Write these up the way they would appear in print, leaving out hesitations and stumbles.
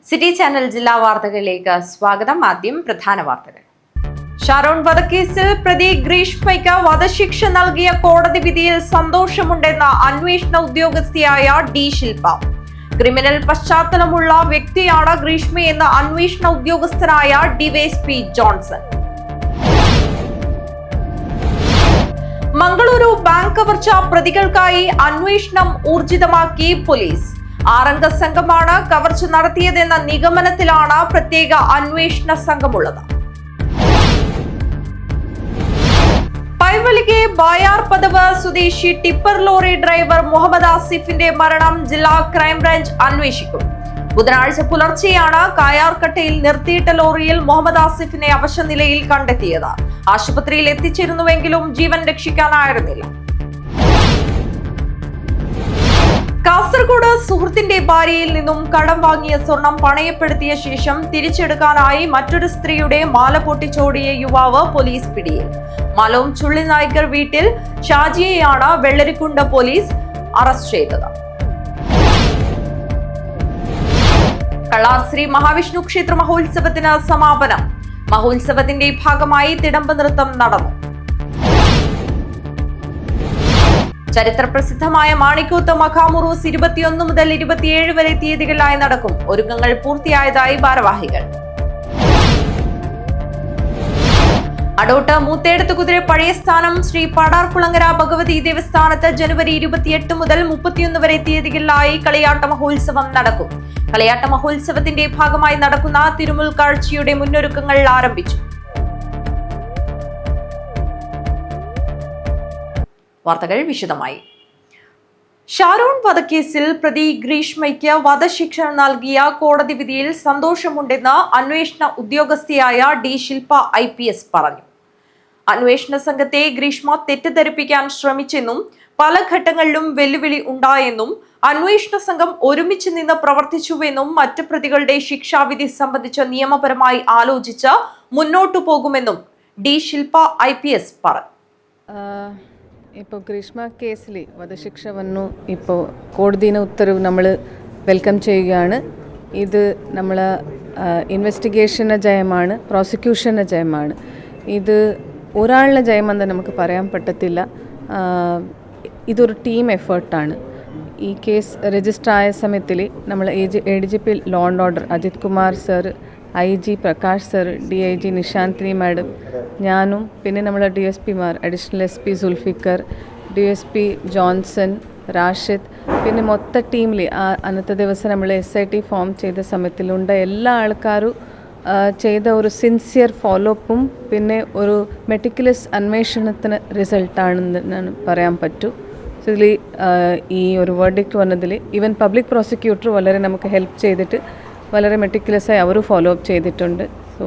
City channel ജില്ലാ വാർത്തകളിലേക്ക് സ്വാഗതം. ആദ്യം പ്രധാന വാർത്തകൾ. ഷാരോൺ വധക്കേസിൽ പ്രതി ഗ്രീഷ്മയ്ക്ക് വധശിക്ഷ നൽകിയ കോടതി വിധിയിൽ സന്തോഷമുണ്ടെന്ന അന്വേഷണ ഉദ്യോഗസ്ഥയായ ഡി ശില്പ. ക്രിമിനൽ പശ്ചാത്തലമുള്ള വ്യക്തിയാണ് ഗ്രീഷ്മയെന്ന അന്വേഷണ ഉദ്യോഗസ്ഥനായ ഡിവൈഎസ്പി ജോൺസൺ. മംഗളൂരു ബാങ്ക് കവർച്ച പ്രതികൾക്കായി അന്വേഷണം ഊർജിതമാക്കി പോലീസ്. 6 അംഗ സംഘമാണ് കവർച്ച നടത്തിയതെന്ന നിഗമനത്തിലാണ് പ്രത്യേക അന്വേഷണ സംഘമുള്ളത്. പൈവലികെ ബായാർ പദവ് സ്വദേശി ടിപ്പർ ലോറി ഡ്രൈവർ മുഹമ്മദ് ആസിഫിന്റെ മരണം ജില്ലാ ക്രൈംബ്രാഞ്ച് അന്വേഷിക്കും. ബുധനാഴ്ച പുലർച്ചെയാണ് കായാർകട്ടയിൽ നിർത്തിയിട്ട ലോറിയിൽ മുഹമ്മദ് ആസിഫിനെ അവശനിലയിൽ കണ്ടെത്തിയത്. ആശുപത്രിയിൽ എത്തിച്ചിരുന്നുവെങ്കിലും ജീവൻ രക്ഷിക്കാനായിരുന്നില്ല. കാസർഗോഡ് സുഹൃത്തിന്റെ ഭാര്യയിൽ നിന്നും കടം വാങ്ങിയ സ്വർണം പണയപ്പെടുത്തിയ ശേഷം തിരിച്ചെടുക്കാനായി മറ്റൊരു സ്ത്രീയുടെ മാല പൊട്ടിച്ചോടിയ യുവാവ് പോലീസ് പിടിയിൽ. മലവും ചുള്ളിനായ്ക്കർ വീട്ടിൽ ഷാജിയെയാണ് വെള്ളരിക്കുണ്ട് പോലീസ് അറസ്റ്റ് ചെയ്തത്. കള്ളാർ ശ്രീ മഹാവിഷ്ണു ക്ഷേത്ര മഹോത്സവത്തിന് സമാപനം. മഹോത്സവത്തിന്റെ ഭാഗമായി തിടമ്പ് നൃത്തം നടന്നു. ചരിത്രപ്രസിദ്ധമായ മാണിക്കൂത്ത് മഖാമുറൂസ് 21 മുതൽ 27 വരെ തീയതികളിലായി നടക്കും. ഒരുക്കങ്ങൾ പൂർത്തിയായതായി ഭാരവാഹികൾ. അടോട്ട് മൂത്തേടത്ത് കുതിര പഴയ സ്ഥാനം ശ്രീ പാടാർകുളങ്ങര ഭഗവതി ദേവസ്ഥാനത്ത് ജനുവരി 28 മുതൽ 31 വരെ തീയതികളിലായി കളിയാട്ട മഹോത്സവം നടക്കും. കളിയാട്ട മഹോത്സവത്തിന്റെ ഭാഗമായി നടക്കുന്ന തിരുമുൽ കാഴ്ചയുടെ മുന്നൊരുക്കങ്ങൾ ആരംഭിച്ചു. വാർത്തകൾ വിശദമായി. ഷാരോൺ വധക്കേസിൽ പ്രതി ഗ്രീഷ്മയ്ക്ക് വധശിക്ഷ നൽകിയ കോടതി വിധിയിൽ സന്തോഷമുണ്ടെന്ന് അന്വേഷണ ഉദ്യോഗസ്ഥയായ ഡി ശില്പ IPS പറഞ്ഞു. അന്വേഷണ സംഘത്തെ ഗ്രീഷ്മ തെറ്റിദ്ധരിപ്പിക്കാൻ ശ്രമിച്ചെന്നും പല ഘട്ടങ്ങളിലും വെല്ലുവിളി ഉണ്ടായെന്നും അന്വേഷണ സംഘം ഒരുമിച്ച് നിന്ന് പ്രവർത്തിച്ചുവെന്നും മറ്റ് പ്രതികളുടെ ശിക്ഷാവിധി സംബന്ധിച്ച് നിയമപരമായി ആലോചിച്ച് മുന്നോട്ടു പോകുമെന്നും ഡി ശില്പ IPS പറഞ്ഞു. ഇപ്പോൾ ഗ്രീഷ്മ കേസിൽ വധശിക്ഷ വന്നു. ഇപ്പോൾ കോടതിയുടെ ഉത്തരവ് നമ്മൾ വെൽക്കം ചെയ്യുകയാണ്. ഇത് നമ്മൾ ഇൻവെസ്റ്റിഗേഷൻ്റെ ജയമാണ്, പ്രോസിക്യൂഷൻ്റെ ജയമാണ്. ഇത് ഒരാളുടെ ജയമെന്ന് നമുക്ക് പറയാൻ പറ്റത്തില്ല. ഇതൊരു ടീം എഫേർട്ടാണ്. ഈ കേസ് രജിസ്റ്റർ ആയ സമയത്തിൽ നമ്മൾ ADGP law and order Ajith Kumar sir, IG Prakash sir, DIG Nishanthini madam, ഞാനും പിന്നെ നമ്മളെ DSPമാർ additional SP Sulfikar, DSP Johnson, Rashid, പിന്നെ മൊത്ത ടീമിൽ അന്നത്തെ ദിവസം നമ്മൾ SIT ഫോം ചെയ്ത സമയത്തിലുണ്ട എല്ലാ ആൾക്കാരും ചെയ്ത ഒരു സിൻസിയർ ഫോളോപ്പും പിന്നെ ഒരു മെറ്റിക്കുലസ് അന്വേഷണത്തിന് റിസൾട്ടാണെന്ന് ഞാൻ പറയാൻ പറ്റൂ. സോ ഇതിൽ ഈ ഒരു വേർഡിക്റ്റ് വന്നതിൽ ഈവൻ പബ്ലിക് പ്രോസിക്യൂട്ടർ വളരെ നമുക്ക് ഹെൽപ്പ് ചെയ്തിട്ട് വളരെ മെറ്റിക്കുലസായി അവർ ഫോളോ അപ്പ് ചെയ്തിട്ടുണ്ട്. സോ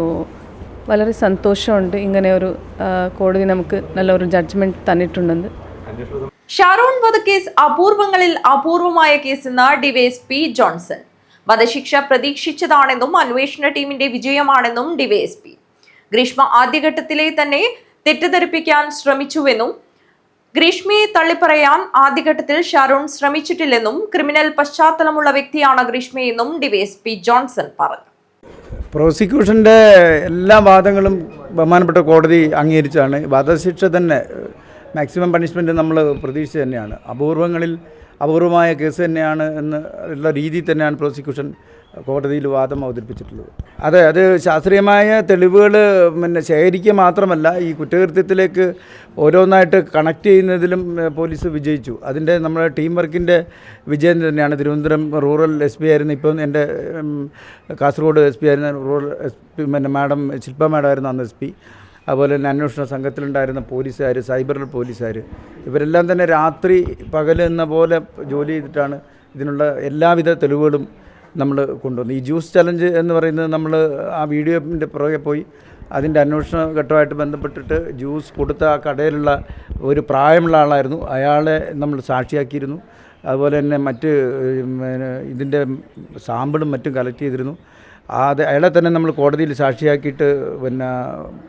വളരെ സന്തോഷമുണ്ട് ഇങ്ങനെ ഒരു കോടതി നമുക്ക് നല്ലൊരു ജഡ്ജ്മെന്റ് തന്നിട്ടുണ്ടെന്ന്. ഷാരോൺ വധക്കേസ് അപൂർവങ്ങളിൽ അപൂർവമായ കേസെന്ന് ഡിവൈഎസ്പി ജോൺസൺ. വധശിക്ഷ പ്രതീക്ഷിച്ചതാണെന്നും അന്വേഷണ ടീമിന്റെ വിജയമാണെന്നും ഡിവൈഎസ്പി. ഗ്രീഷ്മ ആദ്യഘട്ടത്തിലെ തന്നെ തെറ്റിദ്ധരിപ്പിക്കാൻ ശ്രമിച്ചുവെന്നും ഗ്രീഷ്മയെ തള്ളിപ്പറയാൻ ആദ്യഘട്ടത്തിൽ ഷാരോൺ ശ്രമിച്ചിട്ടില്ലെന്നും ക്രിമിനൽ പശ്ചാത്തലമുള്ള വ്യക്തിയാണ് ഗ്രീഷ്മയെന്നും ഡിവൈഎസ്പി ജോൺസൺ പറഞ്ഞു. പ്രോസിക്യൂഷൻ്റെ എല്ലാ വാദങ്ങളും ബഹുമാനപ്പെട്ട കോടതി അംഗീകരിച്ചാണ്. വധശിക്ഷ തന്നെ മാക്സിമം പണിഷ്മെൻറ്റ് നമ്മൾ പ്രതീക്ഷിച്ച് തന്നെയാണ്. അപൂർവങ്ങളിൽ അപൂർവമായ കേസ് തന്നെയാണ് എന്ന് ഉള്ള രീതിയിൽ തന്നെയാണ് പ്രോസിക്യൂഷൻ കോടതിയിൽ വാദം അവതരിപ്പിച്ചിട്ടുള്ളത്. അതെ, അത് ശാസ്ത്രീയമായ തെളിവുകൾ പിന്നെ ശേഖരിക്കുക മാത്രമല്ല, ഈ കുറ്റകൃത്യത്തിലേക്ക് ഓരോന്നായിട്ട് കണക്ട് ചെയ്യുന്നതിലും പോലീസ് വിജയിച്ചു. അതിൻ്റെ നമ്മുടെ ടീം വർക്കിൻ്റെ വിജയം തന്നെയാണ്. തിരുവനന്തപുരം റൂറൽ SP ആയിരുന്നു, ഇപ്പം എൻ്റെ കാസർഗോഡ് SP ആയിരുന്ന റൂറൽ SP പിന്നെ മാഡം ശില്പ മാഡം ആയിരുന്നു അന്ന് SP. അതുപോലെ തന്നെ അന്വേഷണ സംഘത്തിലുണ്ടായിരുന്ന പോലീസുകാർ, സൈബർ പോലീസുകാർ, ഇവരെല്ലാം തന്നെ രാത്രി പകൽ എന്ന പോലെ ജോലി ചെയ്തിട്ടാണ് ഇതിനുള്ള എല്ലാവിധ തെളിവുകളും നമ്മൾ കൊണ്ടുവന്നു. ഈ ജ്യൂസ് ചലഞ്ച് എന്ന് പറയുന്നത് നമ്മൾ ആ വീഡിയോൻ്റെ പുറകെ പോയി അതിൻ്റെ അന്വേഷണ ഘട്ടമായിട്ട് ബന്ധപ്പെട്ടിട്ട് ജ്യൂസ് കൊടുത്ത ആ കടയിലുള്ള ഒരു പ്രായമുള്ള ആളായിരുന്നു, അയാളെ നമ്മൾ സാക്ഷിയാക്കിയിരുന്നു. അതുപോലെ തന്നെ മറ്റ് ഇതിൻ്റെ സാമ്പിളും മറ്റും കളക്ട് ചെയ്തിരുന്നു. അയാളെ തന്നെ നമ്മൾ കോടതിയിൽ സാക്ഷിയാക്കിയിട്ട് പിന്നെ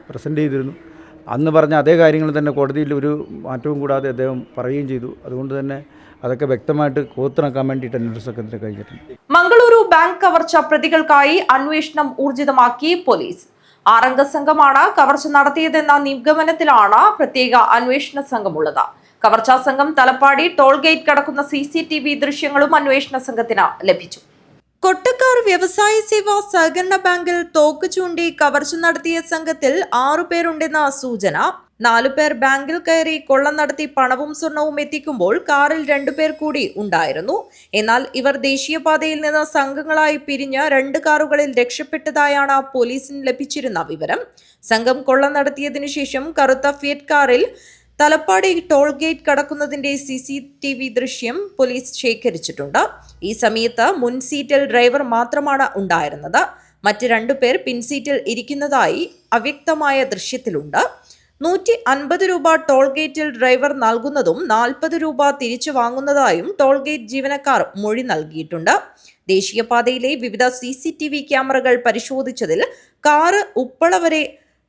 പ്രസൻറ്റ് ചെയ്തിരുന്നു. അന്ന് പറഞ്ഞ അതേ കാര്യങ്ങൾ തന്നെ കോടതിയിൽ ഒരു മാറ്റവും കൂടാതെ അദ്ദേഹം പറയുകയും ചെയ്തു. അതുകൊണ്ട് തന്നെ അതൊക്കെ വ്യക്തമായിട്ട് കോത്തിണക്കാൻ വേണ്ടിയിട്ട് അന്വേഷണ സംഘത്തിന് കഴിഞ്ഞിട്ടുണ്ട്. മംഗളൂരു ബാങ്ക് കവർച്ച പ്രതികൾക്കായി അന്വേഷണം ഊർജിതമാക്കി പോലീസ്. 6 അംഗ സംഘമാണ് കവർച്ച നടത്തിയതെന്ന നിഗമനത്തിലാണ് പ്രത്യേക അന്വേഷണ സംഘമുള്ളത്. കവർച്ചാ സംഘം തലപ്പാടി ടോൾ ഗേറ്റ് കടക്കുന്ന CCTV ദൃശ്യങ്ങളും അന്വേഷണ സംഘത്തിന് ലഭിച്ചു. കൊട്ടക്കാർ വ്യവസായ സേവാ സഹകരണ ബാങ്കിൽ തോക്ക് ചൂണ്ടി കവർച്ച നടത്തിയ സംഘത്തിൽ 6 പേരുണ്ടെന്ന സൂചന. 4 പേർ ബാങ്കിൽ കയറി കൊള്ള നടത്തി പണവും സ്വർണവും എത്തിക്കുമ്പോൾ കാറിൽ 2 പേർ കൂടി ഉണ്ടായിരുന്നു. എന്നാൽ ഇവർ ദേശീയപാതയിൽ നിന്ന് സംഘങ്ങളായി പിരിഞ്ഞ് 2 കാറുകളിൽ രക്ഷപ്പെട്ടതായാണ് പോലീസിന് ലഭിച്ചിരുന്ന വിവരം. സംഘം കൊള്ള നടത്തിയതിനു ശേഷം കറുത്ത ഫിയറ്റ് കാറിൽ തലപ്പാടി ടോൾ ഗേറ്റ് കടക്കുന്നതിന്റെ CCTV ദൃശ്യം പോലീസ് ശേഖരിച്ചിട്ടുണ്ട്. ഈ സമയത്ത് മുൻ സീറ്റിൽ ഡ്രൈവർ മാത്രമാണ് ഉണ്ടായിരുന്നത്. മറ്റ് 2 പേർ പിൻസീറ്റിൽ ഇരിക്കുന്നതായി അവ്യക്തമായ ദൃശ്യത്തിലുണ്ട്. 150 രൂപ ടോൾ ഗേറ്റിൽ ഡ്രൈവർ നൽകുന്നതും 40 രൂപ തിരിച്ചു വാങ്ങുന്നതായും ടോൾ ഗേറ്റ് ജീവനക്കാർ മൊഴി നൽകിയിട്ടുണ്ട്. ദേശീയപാതയിലെ വിവിധ CCTV ക്യാമറകൾ പരിശോധിച്ചതിൽ കാറ് ഉപ്പള വരെ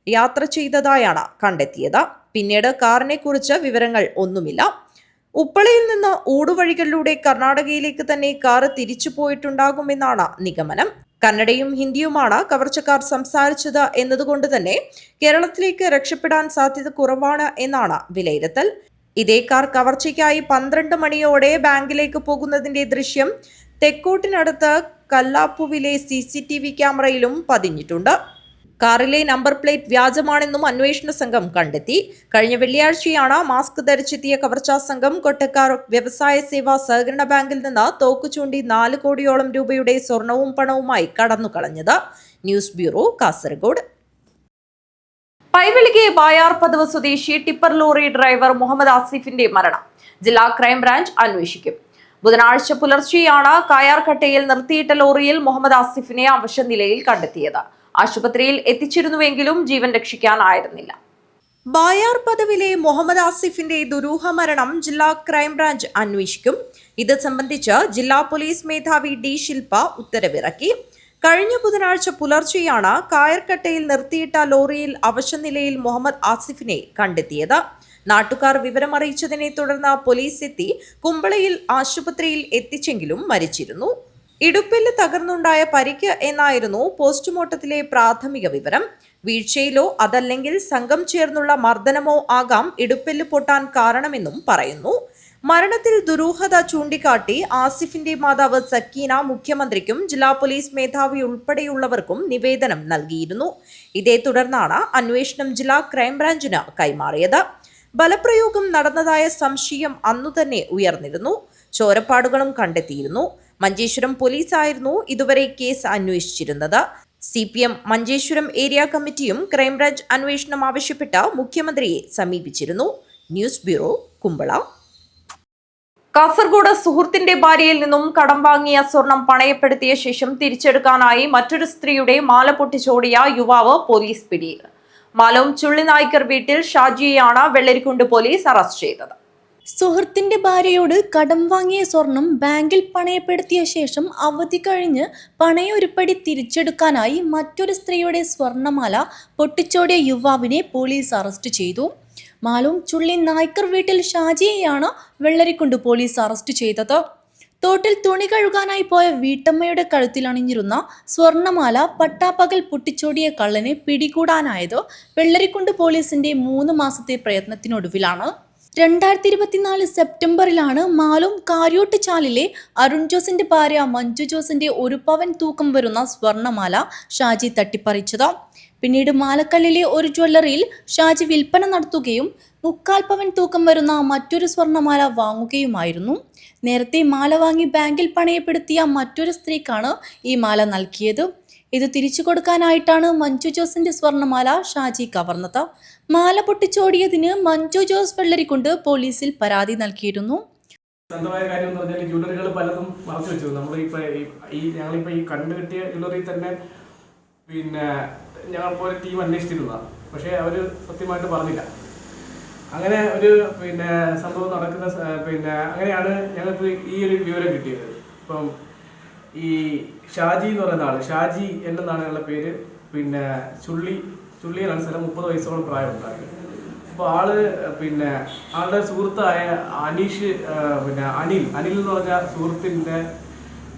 യാത്ര ചെയ്തതായാണ് കണ്ടെത്തിയത്. പിന്നീട് കാറിനെ കുറിച്ച് വിവരങ്ങൾ ഒന്നുമില്ല. ഉപ്പളയിൽ നിന്ന് ഊടുവഴികളിലൂടെ കർണാടകയിലേക്ക് തന്നെ കാർ തിരിച്ചു പോയിട്ടുണ്ടാകുമെന്നാണ് നിഗമനം. കന്നഡയും ഹിന്ദിയുമാണ് കവർച്ചക്കാർ സംസാരിച്ചത് എന്നതുകൊണ്ട് തന്നെ കേരളത്തിലേക്ക് രക്ഷപ്പെടാൻ സാധ്യത കുറവാണ് എന്നാണ് വിലയിരുത്തൽ. ഇതേ കാർ കവർച്ചയ്ക്കായി 12 മണിയോടെ ബാങ്കിലേക്ക് പോകുന്നതിന്റെ ദൃശ്യം തെക്കോട്ടിനടുത്ത് കല്ലാപ്പുവിലെ CCTV ക്യാമറയിലും പതിഞ്ഞിട്ടുണ്ട്. കാറിലെ നമ്പർ പ്ലേറ്റ് വ്യാജമാണെന്നും അന്വേഷണ സംഘം കണ്ടെത്തി. കഴിഞ്ഞ വെള്ളിയാഴ്ചയാണ് മാസ്ക് ധരിച്ചെത്തിയ കവർച്ചാ സംഘം കൊട്ടക്കാർ വ്യവസായ സേവാ സഹകരണ ബാങ്കിൽ നിന്ന് തോക്ക് ചൂണ്ടി 4 കോടിയോളം രൂപയുടെ സ്വർണവും പണവുമായി കടന്നുകളഞ്ഞത്. News bureau, Kasaragod. പൈവെളികെ ബായാർ പദവ് സ്വദേശി ടിപ്പർ ലോറി ഡ്രൈവർ മുഹമ്മദ് ആസിഫിന്റെ മരണം ജില്ലാ ക്രൈംബ്രാഞ്ച് അന്വേഷിക്കും. ബുധനാഴ്ച പുലർച്ചെയാണ് കായാർകട്ടയിൽ നിർത്തിയിട്ട ലോറിയിൽ മുഹമ്മദ് ആസിഫിനെ അവശനിലയിൽ കണ്ടെത്തിയത്. ആശുപത്രിയിൽ എത്തിച്ചിരുന്നുവെങ്കിലും ജീവൻ രക്ഷിക്കാനായിരുന്നില്ല. ബായാർ പദവിലെ മുഹമ്മദ് ആസിഫിന്റെ ദുരൂഹ മരണം ജില്ലാ ക്രൈംബ്രാഞ്ച് അന്വേഷിക്കും. ഇത് സംബന്ധിച്ച് ജില്ലാ പോലീസ് മേധാവി D. ശിൽപ ഉത്തരവിറക്കി. കഴിഞ്ഞ ബുധനാഴ്ച പുലർച്ചെയാണ് കായർകട്ടയിൽ നിർത്തിയിട്ട ലോറിയിൽ അവശനിലയിൽ മുഹമ്മദ് ആസിഫിനെ കണ്ടെത്തിയത്. നാട്ടുകാർ വിവരമറിയിച്ചതിനെ തുടർന്ന് പോലീസ് എത്തി കുമ്പളയിൽ ആശുപത്രിയിൽ എത്തിച്ചെങ്കിലും മരിച്ചിരുന്നു. ഇടുപ്പെല്ല് തകർന്നുണ്ടായ പരിക്ക് എന്നായിരുന്നു പോസ്റ്റ്മോർട്ടത്തിലെ പ്രാഥമിക വിവരം. വീഴ്ചയിലോ അതല്ലെങ്കിൽ സംഘം ചേർന്നുള്ള മർദ്ദനമോ ആകാം ഇടുപ്പെല്ല് പൊട്ടാൻ കാരണമെന്നും പറയുന്നു. മരണത്തിൽ ദുരൂഹത ചൂണ്ടിക്കാട്ടി ആസിഫിന്റെ മാതാവ് സക്കീന മുഖ്യമന്ത്രിക്കും ജില്ലാ പോലീസ് മേധാവി ഉൾപ്പെടെയുള്ളവർക്കും നിവേദനം നൽകിയിരുന്നു. ഇതേ തുടർന്നാണ് അന്വേഷണം ജില്ലാ ക്രൈംബ്രാഞ്ചിന് കൈമാറിയത്. ബലപ്രയോഗം നടന്നതായ സംശയം അന്നുതന്നെ ഉയർന്നിരുന്നു. ചോരപ്പാടുകളും കണ്ടെത്തിയിരുന്നു. മഞ്ചേശ്വരം പോലീസായിരുന്നു ഇതുവരെ കേസ് അന്വേഷിച്ചിരുന്നത്. CPM മഞ്ചേശ്വരം ഏരിയ കമ്മിറ്റിയും ക്രൈംബ്രാഞ്ച് അന്വേഷണം ആവശ്യപ്പെട്ട് മുഖ്യമന്ത്രിയെ സമീപിച്ചിരുന്നു. News bureau, Kumbla. കാസർഗോഡ് സുഹൃത്തിന്റെ ഭാര്യയിൽ നിന്നും കടം വാങ്ങിയ സ്വർണം പണയപ്പെടുത്തിയ ശേഷം തിരിച്ചെടുക്കാനായി മറ്റൊരു സ്ത്രീയുടെ മാല പൊട്ടിച്ചോടിയ യുവാവ് പോലീസ് പിടിയിൽ. മാലോം ചുള്ളിനായ്ക്കർ വീട്ടിൽ ഷാജിയെയാണ് വെള്ളരിക്കുണ്ട് പോലീസ് അറസ്റ്റ് ചെയ്തത്. സുഹൃത്തിന്റെ ഭാര്യയോട് കടം വാങ്ങിയ സ്വർണം ബാങ്കിൽ പണയപ്പെടുത്തിയ ശേഷം അവധി കഴിഞ്ഞ് പണയൊരുപ്പടി തിരിച്ചെടുക്കാനായി മറ്റൊരു സ്ത്രീയുടെ സ്വർണമാല പൊട്ടിച്ചോടിയ യുവാവിനെ പോലീസ് അറസ്റ്റ് ചെയ്തു. മാലോം ചുള്ളി നായ്ക്കർ വീട്ടിൽ ഷാജിയെയാണ് വെള്ളരിക്കുണ്ട് പോലീസ് അറസ്റ്റ് ചെയ്തത്. തോട്ടിൽ തുണി കഴുകാനായി പോയ വീട്ടമ്മയുടെ കഴുത്തിൽ അണിഞ്ഞിരുന്ന സ്വർണമാല പട്ടാപ്പകൽ പൊട്ടിച്ചോടിയ കള്ളനെ പിടികൂടാനായത് വെള്ളരിക്കുണ്ട് പോലീസിന്റെ 3 മാസത്തെ പ്രയത്നത്തിനൊടുവിലാണ്. 2024 സെപ്റ്റംബറിലാണ് മാലോം കാര്യോട്ട് ചാലിലെ അരുൺ ജോസിന്റെ ഭാര്യ മഞ്ജു ജോസിന്റെ 1 പവൻ തൂക്കം വരുന്ന സ്വർണമാല ഷാജി തട്ടിപ്പറിച്ചത്. പിന്നീട് മാലക്കല്ലിലെ ഒരു ജ്വല്ലറിയിൽ ഷാജി വിൽപ്പന നടത്തുകയും 3/4 പവൻ തൂക്കം വരുന്ന മറ്റൊരു സ്വർണമാല വാങ്ങുകയുമായിരുന്നു. നേരത്തെ മാല വാങ്ങി ബാങ്കിൽ പണയപ്പെടുത്തിയ മറ്റൊരു സ്ത്രീക്കാണ് ഈ മാല നൽകിയത്. ഇത് തിരിച്ചു കൊടുക്കാനായിട്ടാണ് മഞ്ജു ജോസിന്റെ സ്വർണമാല ഷാജി കവർന്നത്. മാല പൊട്ടിച്ചോടിയതിന് മഞ്ജു ജോസ് വെള്ളരിക്കുണ്ട് പോലീസിൽ പരാതി നൽകിയിരുന്നു. സ്വന്തമായ കാര്യം എന്ന് പറഞ്ഞാൽ ജ്വല്ലറികൾ പലതും മറച്ചു വെച്ചു. ഞങ്ങളിപ്പോൾ ഈ കണ്ടുകിട്ടിയ ജ്വല്ലറി തന്നെ പിന്നെ ഞങ്ങളിപ്പോൾ ടീം അന്വേഷിച്ചിരുന്നതാണ്. പക്ഷേ അവർ സത്യമായിട്ട് പറഞ്ഞില്ല. അങ്ങനെ ഒരു സംഭവം നടക്കുന്ന അങ്ങനെയാണ് ഞങ്ങൾക്ക് ഈ ഒരു വിവരം കിട്ടിയത്. ഇപ്പം ഈ ഷാജി എന്ന് പറയുന്ന ആൾ, ഷാജി എന്നാണ് അയാളുടെ പേര്. ചുള്ളിയിലാണ് സ്ഥലം. 30 വയസ്സോളം പ്രായമുണ്ടായി. അപ്പോൾ ആളുടെ സുഹൃത്തായ അനീഷ് അനിൽ എന്ന് പറഞ്ഞ സുഹൃത്തിൻ്റെ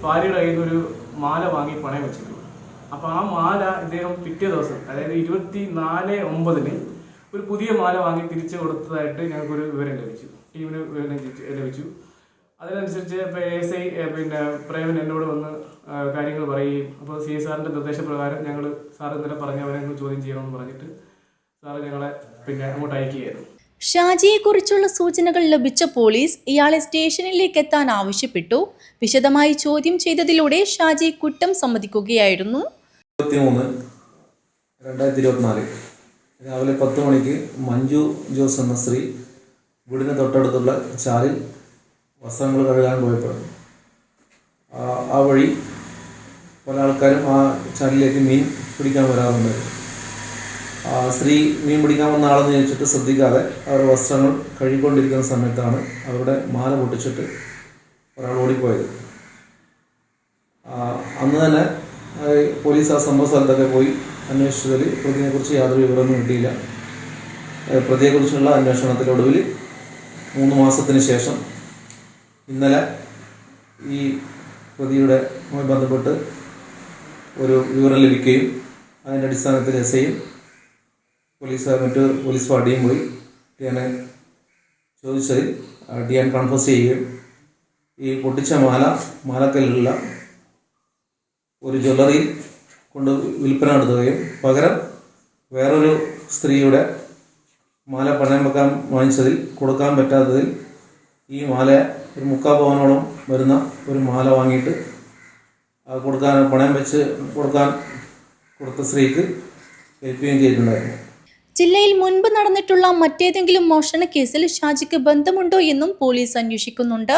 ഭാര്യയുടെ കയ്യിൽ നിന്നൊരു മാല വാങ്ങി പണയം വെച്ചിരുന്നു. അപ്പോൾ ആ മാല ഇദ്ദേഹം പിറ്റേ ദിവസം, അതായത് 24/9 ഒരു പുതിയ മാല വാങ്ങി തിരിച്ചു കൊടുത്തതായിട്ട് ഞങ്ങൾക്കൊരു വിവരം ലഭിച്ചു, ടീമിന് വിവരം ലഭിച്ചു. അതിനനുസരിച്ച് ഇപ്പോൾ ASI പിന്നെ പ്രേമൻ എന്നോട് വന്ന് കാര്യങ്ങൾ പറയുകയും, അപ്പോൾ CI സാറിൻ്റെ നിർദ്ദേശപ്രകാരം ഞങ്ങൾ സാർ ഇന്നലെ പറഞ്ഞവരെ ചോദ്യം ചെയ്യണമെന്ന് പറഞ്ഞിട്ട് സാറ് ഞങ്ങളെ പിന്നെ അങ്ങോട്ട് അയക്കുകയായിരുന്നു. ഷാജിയെക്കുറിച്ചുള്ള സൂചനകൾ ലഭിച്ച പോലീസ് ഇയാളെ സ്റ്റേഷനിലേക്ക് എത്താൻ ആവശ്യപ്പെട്ടു. വിശദമായി ചോദ്യം ചെയ്തതിലൂടെ ഷാജി കുറ്റം സമ്മതിക്കുകയായിരുന്നു. 23/2024 രാവിലെ 10 മണിക്ക് മഞ്ജു ജോസ് എന്ന സ്ത്രീ വീടിന് തൊട്ടടുത്തുള്ള ചാലിൽ വസ്ത്രങ്ങൾ കഴുകാൻ പോയപ്പോൾ ആ വഴി പല ആൾക്കാരും ആ ചാലിലേക്ക് മീൻ പിടിക്കാൻ വരാറുണ്ടായിരുന്നു. സ്ത്രീ മീൻ പിടിക്കാൻ വന്ന ആളെന്ന് ചോദിച്ചിട്ട് ശ്രദ്ധിക്കാതെ അവർ വസ്ത്രങ്ങൾ കഴുകിക്കൊണ്ടിരിക്കുന്ന സമയത്താണ് അവരുടെ മാല പൊട്ടിച്ചിട്ട് ഒരാൾ ഓടിപ്പോയത്. അന്ന് തന്നെ പോലീസ് ആ സംഭവ സ്ഥലത്തൊക്കെ പോയി അന്വേഷിച്ചതിൽ പ്രതിയെക്കുറിച്ച് യാതൊരു വിവരമൊന്നും കിട്ടിയില്ല. പ്രതിയെക്കുറിച്ചുള്ള അന്വേഷണത്തിലൊടുവിൽ 3 മാസത്തിന് ശേഷം ഇന്നലെ ഈ പ്രതിയുമായി ബന്ധപ്പെട്ട് ഒരു വിവരം ലഭിക്കുകയും അതിൻ്റെ അടിസ്ഥാനത്തിൽ SIയും മറ്റ് പോലീസ് പാർട്ടിയും പോയി ഡിയാനെ ചോദിച്ചതിൽ ഡിയാൻ കൺഫസ് ചെയ്യുകയും ഈ പൊട്ടിച്ച മാലക്കല്ലുള്ള ഒരു ജ്വല്ലറിയിൽ കൊണ്ട് വിൽപ്പന നടത്തുകയും പകരം വേറൊരു സ്ത്രീയുടെ മാല പണയം വെക്കാൻ വാങ്ങിച്ചതിൽ കൊടുക്കാൻ പറ്റാത്തതിൽ ഈ മാല ഒരു 3/4 പവനോളം വരുന്ന ഒരു മാല വാങ്ങിയിട്ട് പണയം വെച്ച് കൊടുത്ത സ്ത്രീക്ക് ഏൽപ്പിക്കുകയും ചെയ്തിട്ടുണ്ടായിരുന്നു. ജില്ലയിൽ മുൻപ് നടന്നിട്ടുള്ള മറ്റേതെങ്കിലും മോഷണ കേസിൽ ഷാജിക്ക് ബന്ധമുണ്ടോ എന്നും പോലീസ് അന്വേഷിക്കുന്നുണ്ട്.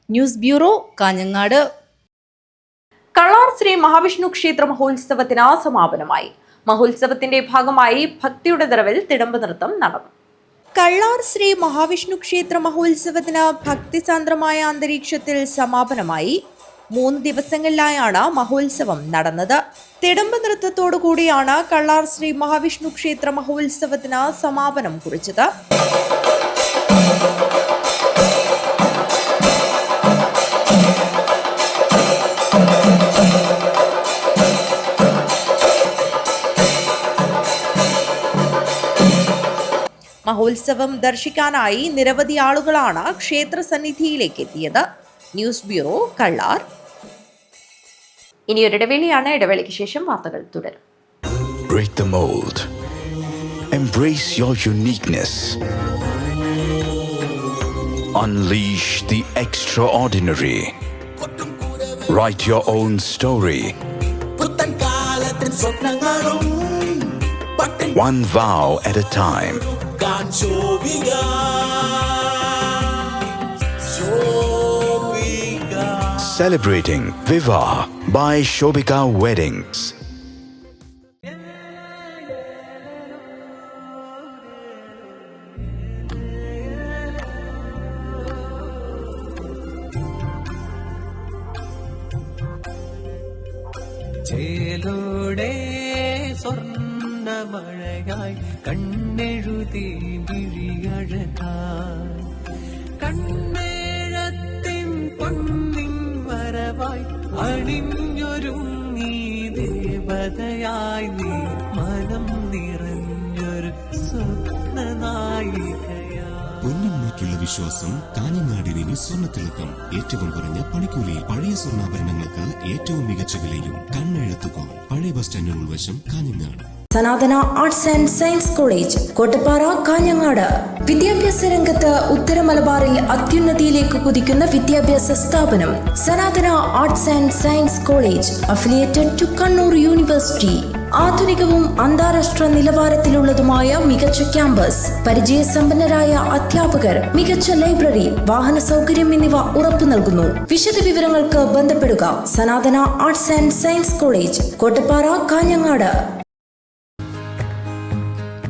News bureau, Kanhangad. കള്ളാർ ശ്രീ മഹാവിഷ്ണു ക്ഷേത്ര മഹോത്സവത്തിന് സമാപനമായി. മഹോത്സവത്തിന്റെ ഭാഗമായി ഭക്തിയുടെ നിറവിൽ തിടമ്പ് നൃത്തം നടന്നു. കള്ളാർ ശ്രീ മഹാവിഷ്ണു ക്ഷേത്ര മഹോത്സവത്തിന് ഭക്തിസാന്ദ്രമായ അന്തരീക്ഷത്തിൽ സമാപനമായി. 3 ദിവസങ്ങളിലായാണ് മഹോത്സവം നടന്നത്. തിടമ്പ് നൃത്തത്തോടു കൂടിയാണ് കള്ളാർ ശ്രീ മഹാവിഷ്ണു ക്ഷേത്ര മഹോത്സവത്തിന് സമാപനം കുറിച്ചത്. മഹോത്സവം ദർശിക്കാനായി നിരവധി ആളുകളാണ് ക്ഷേത്ര സന്നിധിയിലേക്ക് എത്തിയത്. News bureau, Kallar. ഇനിയൊരു ഇടവേളയാണ്. ഇടവേളയ്ക്ക് ശേഷം വാർത്തകൾ തുടരും. Break the mold. Embrace your uniqueness. Unleash the extraordinary. Write your own story. One vow at a time. Celebrating Viva by Shobika Weddings. ചേലോടെ സ്വർണ്ണമഴയായി കണ്ണെഴുതി വിഴിയഴകായി കണ്ണേഴത്തിൻ പൊന്നിൻ വരവായി അണിഞ്ഞൊരുങ്ങി ദേവതയായി നീ മനം നിറഞ്ഞൊരു സ്വപ്നനായികയാ. പൊന്നിന്മേറ്റുള്ള വിശ്വാസം കാഞ്ഞങ്ങാടിന് സ്വർണ്ണത്തിളക്കം. ഏറ്റവും കുറഞ്ഞ പണിക്കൂലിയിൽ പഴയ സ്വർണ്ണാഭരണങ്ങൾക്ക് ഏറ്റവും മികച്ച വിലയും കണ്ണെഴുത്തുകൾ. പഴയ ബസ് സ്റ്റാൻഡിന് ഉൾവശം, Kanhangad. Sanathana Arts and Science College, Kottappara, Kanhangad. വിദ്യാഭ്യാസ രംഗത്ത് ഉത്തര മലബാറിൽ അത്യുന്നതിയിലേക്ക് കുതിക്കുന്ന വിദ്യാഭ്യാസ സ്ഥാപനം Sanathana Arts and Science College, affiliated to Kannur University. ആധുനികവും അന്താരാഷ്ട്ര നിലവാരത്തിലുള്ളതുമായ മികച്ച ക്യാമ്പസ്, പരിചയസമ്പന്നരായ അധ്യാപകർ, മികച്ച ലൈബ്രറി, വാഹന സൗകര്യം എന്നിവ ഉറപ്പു നൽകുന്നു. വിശദ വിവരങ്ങൾക്ക് ബന്ധപ്പെടുക. Sanathana Arts and Science College, Kottappara, Kanhangad.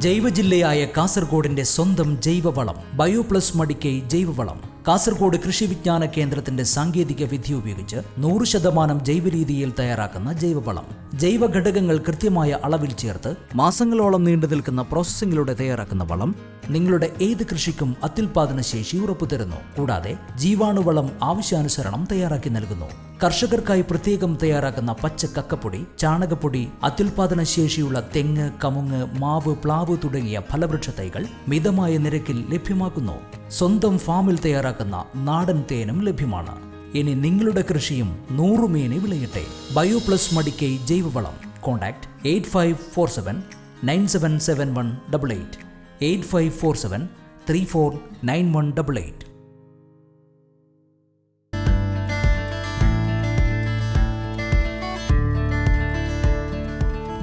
ജൈവജില്ലയായ കാസർഗോഡിന്റെ സ്വന്തം ജൈവവളം ബയോപ്ലസ് മടിക്കൈ ജൈവവളം. കാസർഗോഡ് കൃഷി വിജ്ഞാന കേന്ദ്രത്തിന്റെ സാങ്കേതിക വിദ്യ ഉപയോഗിച്ച് 100% ജൈവ രീതിയിൽ തയ്യാറാക്കുന്ന ജൈവവളം. ജൈവ ഘടകങ്ങൾ കൃത്യമായ അളവിൽ ചേർത്ത് മാസങ്ങളോളം നീണ്ടു നിൽക്കുന്ന പ്രോസസ്സിംഗിലൂടെ തയ്യാറാക്കുന്ന വളം നിങ്ങളുടെ ഏത് കൃഷിക്കും അത്യുൽപാദന ശേഷി ഉറപ്പുതരുന്നു. കൂടാതെ ജീവാണുവളം ആവശ്യാനുസരണം തയ്യാറാക്കി നൽകുന്നു. കർഷകർക്കായി പ്രത്യേകം തയ്യാറാക്കുന്ന പച്ച കക്കപ്പൊടി, ചാണകപ്പൊടി, അത്യുൽപാദന ശേഷിയുള്ള തെങ്ങ്, കമുങ്ങ്, മാവ്, പ്ലാവ് തുടങ്ങിയ ഫലവൃക്ഷ തൈകൾ മിതമായ നിരക്കിൽ ലഭ്യമാക്കുന്നു. സ്വന്തം ഫാമിൽ തയ്യാറാക്കുന്ന നാടൻ തേനും ലഭ്യമാണ്. ഇനി നിങ്ങളുടെ കൃഷിയും 100 മേനി വിളയട്ടെ. ബയോപ്ലസ് മടിക്കൈ ജൈവവളം. കോൺടാക്ട് 8547 977188 8547 349188.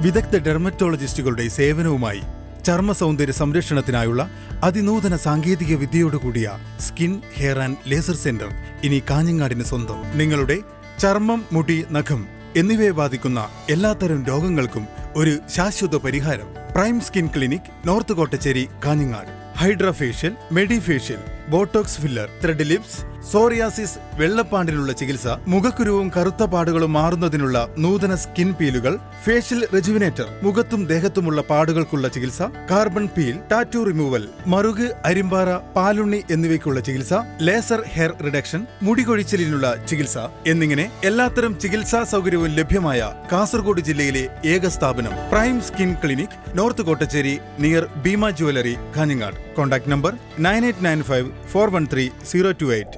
വിദഗ്ധ ഡെർമറ്റോളജിസ്റ്റുകളുടെ സേവനവുമായി ചർമ്മ സൗന്ദര്യ സംരക്ഷണത്തിനായുള്ള അതിനൂതന സാങ്കേതിക വിദ്യയോടുകൂടിയ skin, hair and laser centre ഇനി കാഞ്ഞങ്ങാടിന് സ്വന്തം. നിങ്ങളുടെ ചർമ്മം, മുടി, നഖം എന്നിവയെ ബാധിക്കുന്ന എല്ലാത്തരം രോഗങ്ങൾക്കും ഒരു ശാശ്വത പരിഹാരം. Prime skin clinic, north Kottacheri, Kanhangad. Hydrafacial, medifacial, botox filler, thread lips, psoriasis, വെള്ളപ്പാണ്ടിനുള്ള ചികിത്സ, മുഖക്കുരുവും കറുത്ത പാടുകളും മാറുന്നതിനുള്ള നൂതന സ്കിൻ പീലുകൾ, ഫേഷ്യൽ റെജുവിനേറ്റർ, മുഖത്തും ദേഹത്തുമുള്ള പാടുകൾക്കുള്ള ചികിത്സ, കാർബൺ പീൽ, ടാറ്റു റിമൂവൽ, മറുക്, അരിമ്പാറ, പാലുണ്ണി എന്നിവയ്ക്കുള്ള ചികിത്സ, ലേസർ ഹെയർ റിഡക്ഷൻ, മുടികൊഴിച്ചിലിനുള്ള ചികിത്സ എന്നിങ്ങനെ എല്ലാത്തരം ചികിത്സാ സൗകര്യവും ലഭ്യമായ കാസർഗോഡ് ജില്ലയിലെ ഏക സ്ഥാപനം prime skin clinic, north Kottacheri, near Bhima jewellery, Kanhangad. Contact number 9895413028.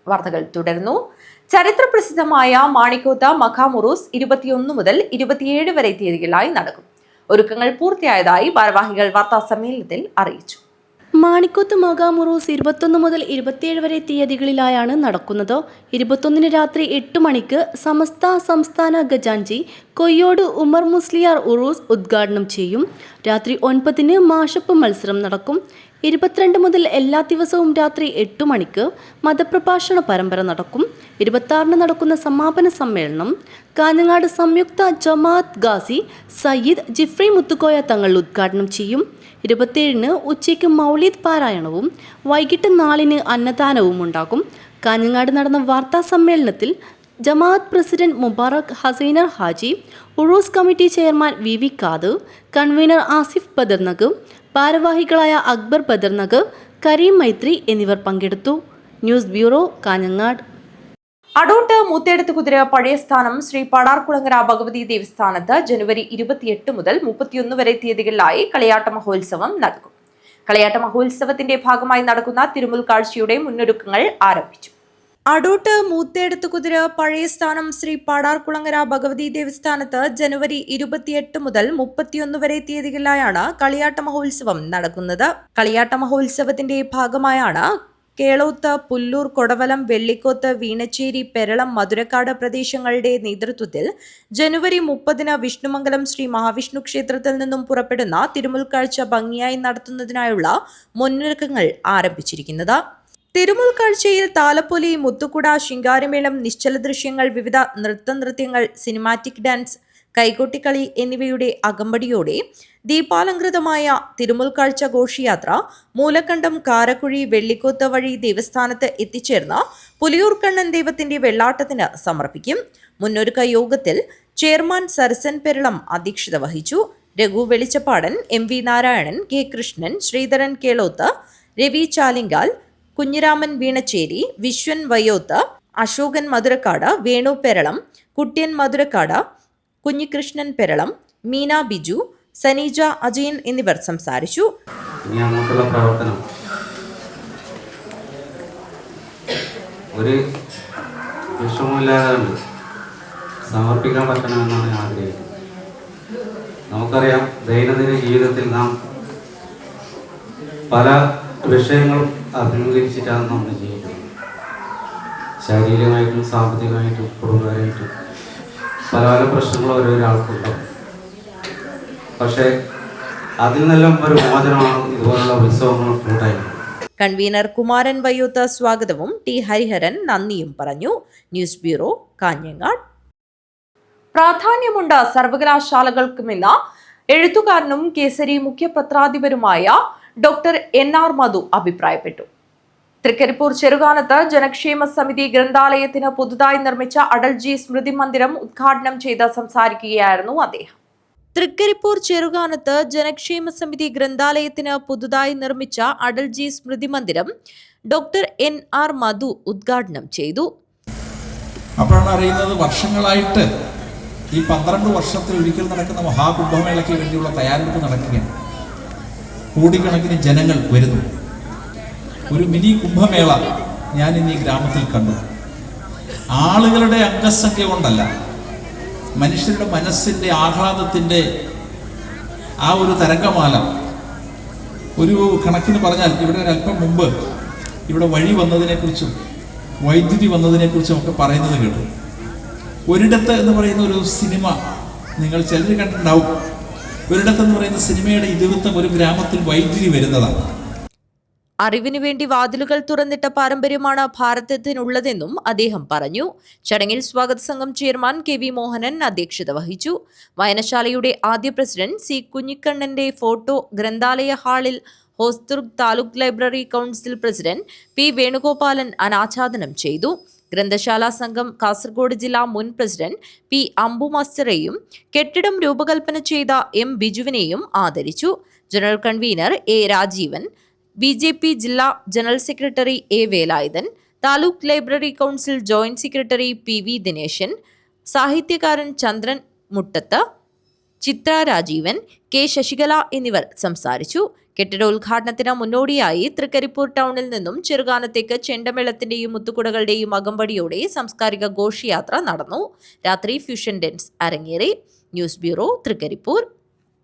വാർത്തകൾ തുടരുന്നു. ചരിത്രപ്രസിദ്ധമായ മാണിക്കോത്ത മഖാം ഉറൂസ് 21 മുതൽ 27 വരെ തീയതികളിലായി നടക്കും. ഒരുക്കങ്ങൾ പൂർത്തിയായതായി ഭാരവാഹികൾ വാർത്താ സമ്മേളനത്തിൽ അറിയിച്ചു. മാണിക്കോത്ത് മഖാം ഉറൂസ് 21 മുതൽ 27 വരെ തീയതികളിലായാണ് നടക്കുന്നത്. 21 രാത്രി 8 മണിക്ക് സമസ്ത സംസ്ഥാന ഖജാൻജി കൊയ്യോട് ഉമർ മുസ്ലിയാർ ഉറൂസ് ഉദ്ഘാടനം ചെയ്യും. രാത്രി 9 മാഷപ്പ് മത്സരം നടക്കും. 22 മുതൽ എല്ലാ ദിവസവും രാത്രി 8 മണിക്ക് മതപ്രഭാഷണ പരമ്പര നടക്കും. 26 നടക്കുന്ന സമാപന സമ്മേളനം കാഞ്ഞങ്ങാട് സംയുക്ത ജമാഅത്ത് ഗാസി സയ്യിദ് ജിഫ്രി മുത്തുക്കോയ തങ്ങൾ ഉദ്ഘാടനം ചെയ്യും. 27 ഉച്ചയ്ക്ക് മൗലീദ് പാരായണവും വൈകിട്ട് 4 അന്നദാനവും ഉണ്ടാകും. കാഞ്ഞങ്ങാട് നടന്ന വാർത്താ സമ്മേളനത്തിൽ ജമാഅത്ത് പ്രസിഡന്റ് മുബാറക് ഹസൈനർ ഹാജി, ഉറൂസ് committee chairman V Khader, convener Asif Badarnag, ഭാരവാഹികളായ അക്ബർ ബദർനഗ്, കരീം മൈത്രി എന്നിവർ പങ്കെടുത്തു. News bureau, Kanhangad. അടൂട്ട് മൂത്തേടത്ത് കുതിര പഴയ സ്ഥാനം ശ്രീ പാടാർകുളങ്ങര ഭഗവതി ദേവസ്ഥാനത്ത് ജനുവരി 28 മുതൽ 31 വരെ തീയതികളിലായി കളിയാട്ട മഹോത്സവം നടക്കും. കളിയാട്ട മഹോത്സവത്തിന്റെ ഭാഗമായി നടക്കുന്ന തിരുമുൽക്കാഴ്ചയുടെ മുന്നൊരുക്കങ്ങൾ ആരംഭിച്ചു. അടൂട്ട് മൂത്തേടത്ത് കുതിര പഴയ സ്ഥാനം ശ്രീ പാടാർകുളങ്ങര ഭഗവതി ദേവസ്ഥാനത്ത് ജനുവരി 28 മുതൽ 31 വരെ തീയതികളിലായാണ് കളിയാട്ട മഹോത്സവം നടക്കുന്നത്. കളിയാട്ട മഹോത്സവത്തിന്റെ ഭാഗമായാണ് കേളോത്ത്, പുല്ലൂർ, കൊടവലം, വെള്ളിക്കോത്ത്, വീണച്ചേരി, പെരളം, മധുരക്കാട് പ്രദേശങ്ങളുടെ നേതൃത്വത്തിൽ ജനുവരി 30 വിഷ്ണുമംഗലം ശ്രീ മഹാവിഷ്ണു ക്ഷേത്രത്തിൽ നിന്നും പുറപ്പെടുന്ന തിരുമുൽക്കാഴ്ച ഭംഗിയായി നടത്തുന്നതിനായുള്ള മുന്നൊരുക്കങ്ങൾ ആരംഭിച്ചിരിക്കുന്നത്. തിരുമുൽക്കാഴ്ചയിൽ താലപ്പൊലി, മുത്തുകുട, ശിങ്കാരമേളം, നിശ്ചല ദൃശ്യങ്ങൾ, വിവിധ നൃത്യങ്ങൾ, സിനിമാറ്റിക് ഡാൻസ്, കൈകൊട്ടിക്കളി എന്നിവയുടെ അകമ്പടിയോടെ ദീപാലങ്കൃതമായ തിരുമുൽക്കാഴ്ച ഘോഷയാത്ര മൂലക്കണ്ടം, കാരക്കുഴി, വെള്ളിക്കോത്ത് വഴി ദേവസ്ഥാനത്ത് എത്തിച്ചേർന്ന പുലിയൂർക്കണ്ണൻ ദൈവത്തിന്റെ വെള്ളാട്ടത്തിന് സമർപ്പിക്കും. മുന്നൊരുക്ക യോഗത്തിൽ ചെയർമാൻ സരസൻ പെരളം അധ്യക്ഷത വഹിച്ചു. രഘു വെളിച്ചപ്പാടൻ, MV നാരായണൻ, K കൃഷ്ണൻ, ശ്രീധരൻ കേളോത്ത്, രവി ചാലിങ്കാൽ, കുഞ്ഞിരാമൻ വീണച്ചേരി, വിശ്വൻ വയ്യോത്ത്, അശോകൻ മധുരക്കാട്, വേണു പെരളം, കുട്ട്യൻ മധുരക്കാട്, കുഞ്ഞികൃഷ്ണൻ പെരളം, മീന ബിജു, സനീജ അജയൻ എന്നിവർ സംസാരിച്ചു. ഇനി അങ്ങോട്ടുള്ള പ്രവർത്തനം ഒരു വിഷമമില്ലാതെ സമർപ്പിക്കാൻ പറ്റണമെന്നാണ് ഞാൻ ആഗ്രഹിക്കുന്നത്. നമുക്കറിയാം, ദൈനംദിന ജീവിതത്തിൽ നാം പല വിഷയങ്ങളും അഭിമുഖീകരിച്ചിട്ടാണ് നമ്മൾ ജീവിക്കുന്നത്. ശാരീരികമായിട്ടും സാമ്പത്തികമായിട്ടും കുടുംബപരമായിട്ടും പല പല പ്രശ്നങ്ങൾ ഓരോരാൾക്കുണ്ടാവും. പക്ഷേ അതിൽ നിന്നെല്ലാം ഒരു മോചനമാണ് ഇതുപോലുള്ള ഉത്സവങ്ങൾ കൂട്ടായ്മ. കൺവീനർ കുമാരൻ വയ്യൂത്ത് സ്വാഗതവും ടി ഹരിഹരൻ നന്ദിയും പറഞ്ഞു. News bureau, Kanhangad. പ്രാധാന്യമുണ്ട് സർവകലാശാലകൾക്കുമെന്ന് എഴുത്തുകാരനും കേസരി മുഖ്യപത്രാധിപരുമായ ഡോക്ടർ NR മധു അഭിപ്രായപ്പെട്ടു. തൃക്കരിപ്പൂർ ചെറുകാനത്ത് ജനക്ഷേമ സമിതി ഗ്രന്ഥാലയത്തിന് പുതുതായി നിർമ്മിച്ച അടൽജി സ്മൃതി മന്ദിരം ഉദ്ഘാടനം ചെയ്ത് സംസാരിക്കുകയായിരുന്നു അദ്ദേഹം. തൃക്കരിപ്പൂർ ചെറുകാനത്ത് ജനക്ഷേമ സമിതി ഗ്രന്ഥാലയത്തിന് പുതുതായി നിർമ്മിച്ച അടൽജി സ്മൃതി മന്ദിരം ഡോക്ടർ NR മധു ഉദ്ഘാടനം ചെയ്തു. അപ്പോഴാണ് അറിയുന്നത് വർഷങ്ങളായിട്ട് ഈ 12 വർഷത്തിൽ ഒരിക്കൽ നടക്കുന്ന മഹാകുംഭമേളയ്ക്ക് വേണ്ടിയുള്ള തയ്യാറെടുപ്പ് നടക്കുകയാണ്. കോടിക്കണക്കിന് ജനങ്ങൾ വരുന്നു. ഒരു മിനി കുംഭമേള ഞാൻ ഇന്ന് ഈ ഗ്രാമത്തിൽ കണ്ടു. ആളുകളുടെ അംഗസംഖ്യ കൊണ്ടല്ല, മനുഷ്യരുടെ മനസ്സിൻ്റെ ആഹ്ലാദത്തിൻ്റെ ആ ഒരു തരംഗമാല. ഒരു കണക്കിന് പറഞ്ഞാൽ ഇവിടെ ഒരല്പം മുമ്പ് ഇവിടെ വഴി വന്നതിനെക്കുറിച്ചും വൈദ്യുതി വന്നതിനെക്കുറിച്ചും ഒക്കെ പറയുന്നത് കേട്ടു. ഒരിടത്ത് എന്ന് പറയുന്ന ഒരു സിനിമ നിങ്ങൾ ചിലർ കണ്ടിട്ടുണ്ടാവും. ഒരിടത്തെന്ന് പറയുന്ന സിനിമയുടെ ഇതിവൃത്തം ഒരു ഗ്രാമത്തിൽ വൈദ്യുതി വരുന്നതാണ്. അറിവിനു വേണ്ടി വാതിലുകൾ തുറന്നിട്ട പാരമ്പര്യമാണ് ഭാരതത്തിനുള്ളതെന്നും അദ്ദേഹം പറഞ്ഞു. ചടങ്ങിൽ സ്വാഗത സംഘം ചെയർമാൻ KV മോഹനൻ അധ്യക്ഷത വഹിച്ചു. വായനശാലയുടെ ആദ്യ പ്രസിഡന്റ് C കുഞ്ഞിക്കണ്ണന്റെ ഫോട്ടോ ഗ്രന്ഥാലയ ഹാളിൽ Hosdurg taluk library council president P Venugopalan അനാച്ഛാദനം ചെയ്തു. ഗ്രന്ഥശാല സംഘം കാസർഗോഡ് ജില്ലാ മുൻ പ്രസിഡന്റ് P അംബു മാസ്റ്ററെയും കെട്ടിടം രൂപകൽപ്പന ചെയ്ത M ബിജുവിനെയും ആദരിച്ചു. General convener A Rajeevan, BJP ജില്ലാ general secretary A Velayudhan, taluk library council joint secretary PV Dineshan, സാഹിത്യകാരൻ ചന്ദ്രൻ മുട്ടത്ത്, ചിത്ര രാജീവൻ, K ശശികല എന്നിവർ സംസാരിച്ചു. കെട്ടിടോദ്ഘാടനത്തിന് മുന്നോടിയായി തൃക്കരിപ്പൂർ ടൗണിൽ നിന്നും ചെറുകാനത്തേക്ക് ചെണ്ടമേളത്തിന്റെയും മുത്തുകുടകളുടെയും അകമ്പടിയോടെ സാംസ്കാരിക ഘോഷയാത്ര നടന്നു. രാത്രി ഫ്യൂഷൻ ഡാൻസ് അരങ്ങേറി. News bureau, Trikaripur.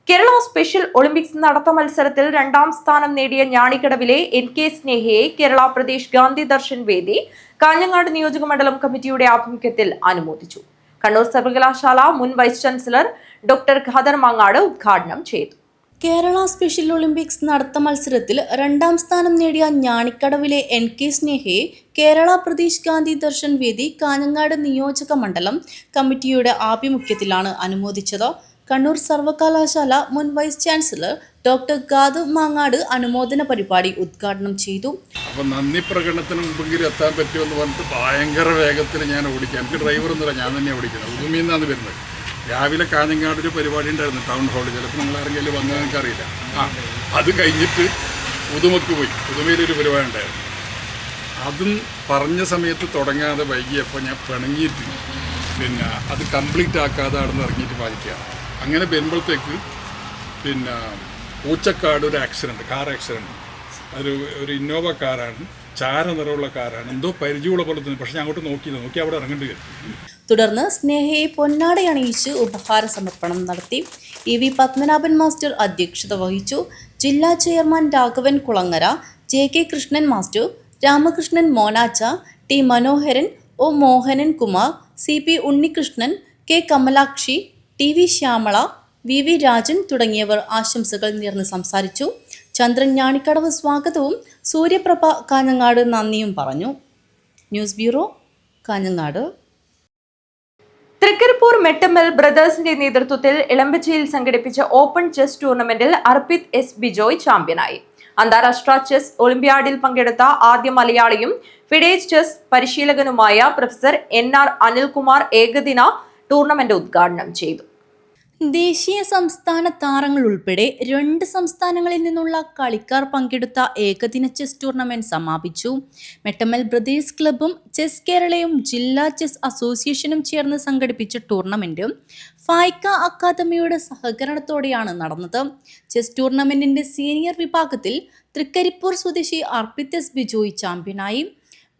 Kerala special Olympics നടത്ത മത്സരത്തിൽ 2ാം സ്ഥാനം നേടിയ ഞാണിക്കടവിലെ NK സ്നേഹയെ കേരള പ്രദേശ് ഗാന്ധി ദർശൻ വേദി കാഞ്ഞങ്ങാട് നിയോജക മണ്ഡലം കമ്മിറ്റിയുടെ ആഭിമുഖ്യത്തിൽ അനുമോദിച്ചു. കണ്ണൂർ സർവകലാശാല മുൻ vice chancellor doctor Khader Mangad ഉദ്ഘാടനം ചെയ്തു. കേരള സ്പെഷ്യൽ ഒളിമ്പിക്സ് നടത്ത മത്സരത്തിൽ 2ാം സ്ഥാനം നേടിയ ഞാണിക്കടവിലെ NK സ്നേഹയെ കേരള പ്രദേശ് ഗാന്ധി ദർശൻ വേദി കാഞ്ഞങ്ങാട് നിയോജക മണ്ഡലം കമ്മിറ്റിയുടെ ആഭിമുഖ്യത്തിലാണ് അനുമോദിച്ചത്. കണ്ണൂർ സർവകലാശാല മുൻ vice chancellor doctor Khader Mangad അനുമോദന പരിപാടി ഉദ്ഘാടനം ചെയ്തു. അപ്പോൾ നന്ദി പ്രകടനത്തിന് മുമ്പെങ്കിലും എത്താൻ പറ്റുമെന്ന് പറഞ്ഞിട്ട് ഭയങ്കര വേഗത്തിൽ ഞാൻ ഓടിക്കാം. എനിക്ക് ഡ്രൈവറൊന്നുമില്ല, ഞാൻ തന്നെയാണ് ഓടിക്കുന്നത്. ഉദുമിയിൽ നിന്നാണ് വരുന്നത്. രാവിലെ കാഞ്ഞങ്ങാട് ഒരു പരിപാടി ഉണ്ടായിരുന്നു ടൗൺ ഹാളിൽ. ചിലപ്പോൾ നിങ്ങൾ ആരെങ്കിലും വന്നത് എനിക്കറിയില്ല. അത് കഴിഞ്ഞിട്ട് ഉദുമക്ക് പോയി. ഉദുമയിലൊരു പരിപാടി ഉണ്ടായിരുന്നു. അതും പറഞ്ഞ സമയത്ത് തുടങ്ങാതെ വൈകിയപ്പോൾ ഞാൻ പിണങ്ങിയിട്ട് അത് കംപ്ലീറ്റ് ആക്കാതെ അവിടെ നിന്ന് ഇറങ്ങിയിട്ട് പാലിക്കുകയാണ്. അങ്ങനെ വരുമ്പോഴത്തേക്ക് പൂച്ചക്കാട് ഒരു ആക്സിഡൻറ്റ്, കാർ ആക്സിഡൻറ്റ്. ഒരു ഇന്നോവ കാറാണ്, ചാര നിറമുള്ള കാറാണ്, എന്തോ പരിചയമുള്ള പോലെ തന്നെ. പക്ഷെ ഞാൻ അങ്ങോട്ട് നോക്കി അവിടെ ഇറങ്ങേണ്ടി വരും. തുടർന്ന് സ്നേഹയെ പൊന്നാടയണിയിച്ച് ഉപഹാര സമർപ്പണം നടത്തി. EV പത്മനാഭൻ മാസ്റ്റർ അധ്യക്ഷത വഹിച്ചു. ജില്ലാ chairman Raghavan Kulangara, JK Krishnan master, Ramakrishnan Monacha, T മനോഹരൻ, O Mohanan Kumar, CP Unnikrishnan, K Kamalakshi, TV Shyamala, VV Rajan തുടങ്ങിയവർ ആശംസകൾ നേർന്ന് സംസാരിച്ചു. ചന്ദ്രൻ ഞാണിക്കടവ് സ്വാഗതവും സൂര്യപ്രഭ കാഞ്ഞങ്ങാട് നന്ദിയും പറഞ്ഞു. News bureau, Kanhangad. തൃക്കരിപ്പൂർ മെട്ടമ്മൽ ബ്രദേഴ്സിന്റെ നേതൃത്വത്തിൽ ഇളമ്പച്ചിയിൽ സംഘടിപ്പിച്ച ഓപ്പൺ ചെസ് ടൂർണമെന്റിൽ അർപ്പിത് S ബിജോയ് ചാമ്പ്യനായി. അന്താരാഷ്ട്ര ചെസ് ഒളിമ്പ്യാഡിൽ പങ്കെടുത്ത ആദ്യ മലയാളിയും ഫിഡേസ് ചെസ് പരിശീലകനുമായ പ്രൊഫസർ NR അനിൽകുമാർ ഏകദിന ടൂർണമെന്റ് ഉദ്ഘാടനം ചെയ്തു. ദേശീയ സംസ്ഥാന താരങ്ങൾ ഉൾപ്പെടെ 2 സംസ്ഥാനങ്ങളിൽ നിന്നുള്ള കളിക്കാർ പങ്കെടുത്ത ഏകദിന ചെസ് ടൂർണമെന്റ് സമാപിച്ചു. മെട്ടമ്മൽ ബ്രദേഴ്സ് ക്ലബ്ബും ചെസ് കേരളയും ജില്ലാ ചെസ് അസോസിയേഷനും ചേർന്ന് സംഘടിപ്പിച്ച ടൂർണമെന്റ് ഫായ്ക അക്കാദമിയുടെ സഹകരണത്തോടെയാണ് നടന്നത്. ചെസ് ടൂർണമെന്റിന്റെ സീനിയർ വിഭാഗത്തിൽ തൃക്കരിപ്പൂർ സ്വദേശി അർപ്പിത് S ബിജോയ് ചാമ്പ്യനായി.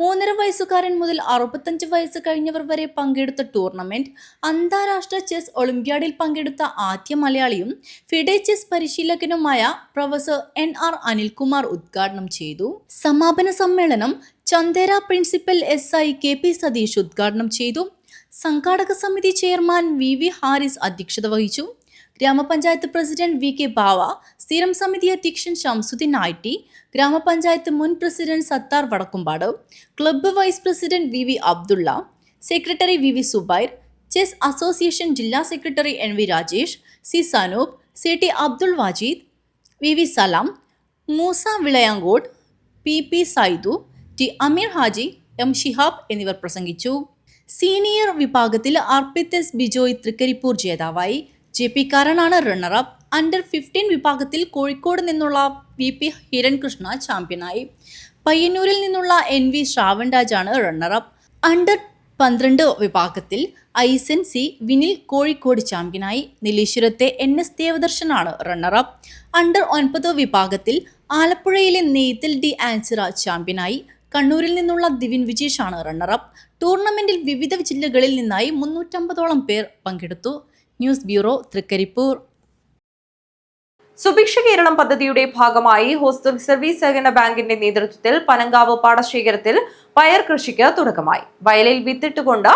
3.5 വയസ്സുകാരൻ മുതൽ 65 വയസ്സ് കഴിഞ്ഞവർ വരെ പങ്കെടുത്ത ടൂർണമെന്റ് അന്താരാഷ്ട്ര ചെസ് ഒളിമ്പ്യാഡിൽ പങ്കെടുത്ത ആദ്യ മലയാളിയും ഫിഡെ ചെസ് പരിശീലകനുമായ പ്രൊഫസർ NR അനിൽകുമാർ ഉദ്ഘാടനം ചെയ്തു. സമാപന സമ്മേളനം Chandera principal SI KP Satheesh ഉദ്ഘാടനം ചെയ്തു. സംഘാടക സമിതി ചെയർമാൻ VV ഹാരിസ് അധ്യക്ഷത വഹിച്ചു. ഗ്രാമപഞ്ചായത്ത് പ്രസിഡന്റ് VK ബാവ, സ്ഥിരം സമിതി അധ്യക്ഷൻ ഷംസുദ്ദീൻ IT, ഗ്രാമപഞ്ചായത്ത് മുൻ president Sathar Vadakkumpad, club vice president VV Abdulla, secretary VV Subair, chess association ജില്ലാ secretary NV Rajesh, C Sanoop, CT Abdul Wajid, VV Salam, Moosa Vilayankode, PP Saidu, T Ameer Haji, M Shihab എന്നിവർ പ്രസംഗിച്ചു. സീനിയർ വിഭാഗത്തിൽ അർപ്പിത് S ബിജോയ് തൃക്കരിപ്പൂർ ജേതാവായി. JP കാരനാണ് റണ്ണറപ്പ്. അണ്ടർ 15 വിഭാഗത്തിൽ കോഴിക്കോട് നിന്നുള്ള VP ഹിരൺകൃഷ്ണ ചാമ്പ്യനായി. പയ്യന്നൂരിൽ നിന്നുള്ള NV ശ്രാവൺ രാജാണ് റണ്ണറപ്പ്. അണ്ടർ 12 വിഭാഗത്തിൽ ഐസൻ C വിനിൽ കോഴിക്കോട് ചാമ്പ്യനായി. നീലേശ്വരത്തെ NS ദേവദർശനാണ് റണ്ണറപ്പ്. അണ്ടർ 9 വിഭാഗത്തിൽ ആലപ്പുഴയിലെ നെയ്തൽ D ആൻസിറ ചാമ്പ്യനായി. കണ്ണൂരിൽ നിന്നുള്ള ദിവിൻ വിജേഷാണ് റണ്ണറപ്പ്. ടൂർണമെന്റിൽ വിവിധ ജില്ലകളിൽ നിന്നായി 350ഓളം പേർ പങ്കെടുത്തു. News bureau, Trikaripur. സുഭിക്ഷ കേരളം പദ്ധതിയുടെ ഭാഗമായി ഹോസ്റ്റൽ സർവീസ് സഹകരണ ബാങ്കിന്റെ നേതൃത്വത്തിൽ പനങ്കാവ് പാടശേഖരത്തിൽ പയർ കൃഷിക്ക് തുടക്കമായി. വയലിൽ വിത്തിട്ടുകൊണ്ട്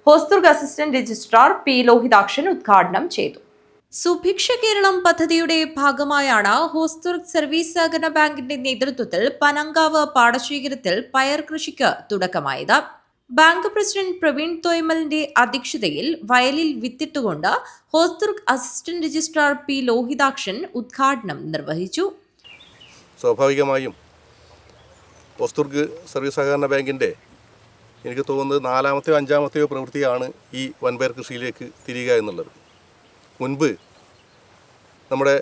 Hosdurg assistant registrar P Lohithakshan ഉദ്ഘാടനം ചെയ്തു. സുഭിക്ഷ കേരളം പദ്ധതിയുടെ ഭാഗമായാണ് ഹോസ്തുർഗ് സർവീസ് സഹകരണ ബാങ്കിന്റെ നേതൃത്വത്തിൽ പനങ്കാവ് പാടശേഖരത്തിൽ പയർ കൃഷിക്ക് തുടക്കമായത്. ബാങ്ക് പ്രസിഡന്റ് പ്രവീൺ തോയ്മലിന്റെ അധ്യക്ഷതയിൽ വയലിൽ വിത്തിട്ടുകൊണ്ട് Hosdurg assistant registrar P Lohithakshan ഉദ്ഘാടനം നിർവഹിച്ചു. സ്വാഭാവികമായും ഹോസ്തുർഗ് സർവീസ് സഹകരണ ബാങ്കിൻ്റെ എനിക്ക് തോന്നുന്നത് 4-മത്തെയോ 5-മത്തെയോ പ്രവൃത്തിയാണ് ഈ വൻപയർ കൃഷിയിലേക്ക് തിരിയുക എന്നുള്ളത്. മുൻപ് നമ്മുടെ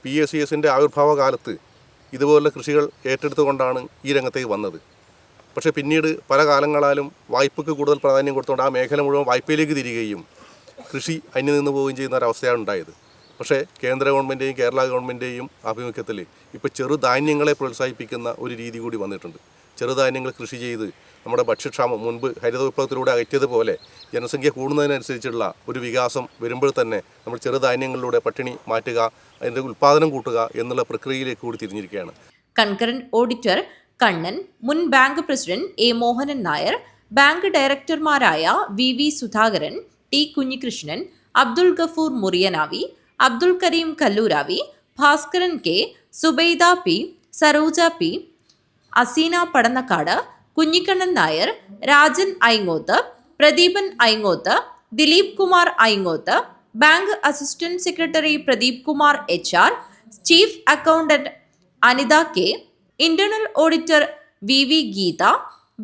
PSCSന്റെ ആവിർഭാവ കാലത്ത് ഇതുപോലുള്ള കൃഷികൾ ഏറ്റെടുത്തുകൊണ്ടാണ് ഈ രംഗത്തേക്ക് വന്നത്. പക്ഷേ പിന്നീട് പല കാലങ്ങളാലും വായ്പയ്ക്ക് കൂടുതൽ പ്രാധാന്യം കൊടുത്തുകൊണ്ട് ആ മേഖല മുഴുവൻ വായ്പയിലേക്ക് തിരികുകയും കൃഷി അന്യം നിന്ന് പോവുകയും ചെയ്യുന്ന ഒരവസ്ഥയാണ് ഉണ്ടായത്. പക്ഷേ കേന്ദ്ര ഗവൺമെൻറ്റെയും കേരള ഗവൺമെൻറ്റെയും ആഭിമുഖ്യത്തിൽ ഇപ്പോൾ ചെറുധാന്യങ്ങളെ പ്രോത്സാഹിപ്പിക്കുന്ന ഒരു രീതി കൂടി വന്നിട്ടുണ്ട്. ചെറുധാന്യങ്ങൾ കൃഷി ചെയ്ത് നമ്മുടെ ഭക്ഷ്യക്ഷാമം മുൻപ് ഹരിത വിപ്ലവത്തിലൂടെ അകറ്റിയതുപോലെ ജനസംഖ്യ കൂടുന്നതിനനുസരിച്ചുള്ള ഒരു വികാസം വരുമ്പോൾ തന്നെ നമ്മൾ ചെറുധാന്യങ്ങളിലൂടെ പട്ടിണി മാറ്റുക, അതിൻ്റെ ഉൽപ്പാദനം കൂട്ടുക എന്നുള്ള പ്രക്രിയയിലേക്ക് കൂടി തിരിഞ്ഞിരിക്കുകയാണ്. കൺകറന്റ് ഓഡിറ്റർ കണ്ണൻ, മുൻ bank president A Mohanan Nair, bank ഡയറക്ടർമാരായ VV Sudhakaran, T Kunhikrishnan, Abdul Gafoor Muriyanavi, Abdul Kareem Kalluravi, Bhaskaran K, Subaida P, Saroja P, Aseena Padannakkad, Kunhikannan Nair, Rajan Aingoth, Pradeepan Aingoth, Dileep Kumar Aingoth, bank assistant secretary Pradeep Kumar HR, chief accountant Anitha K, internal auditor VV Geetha,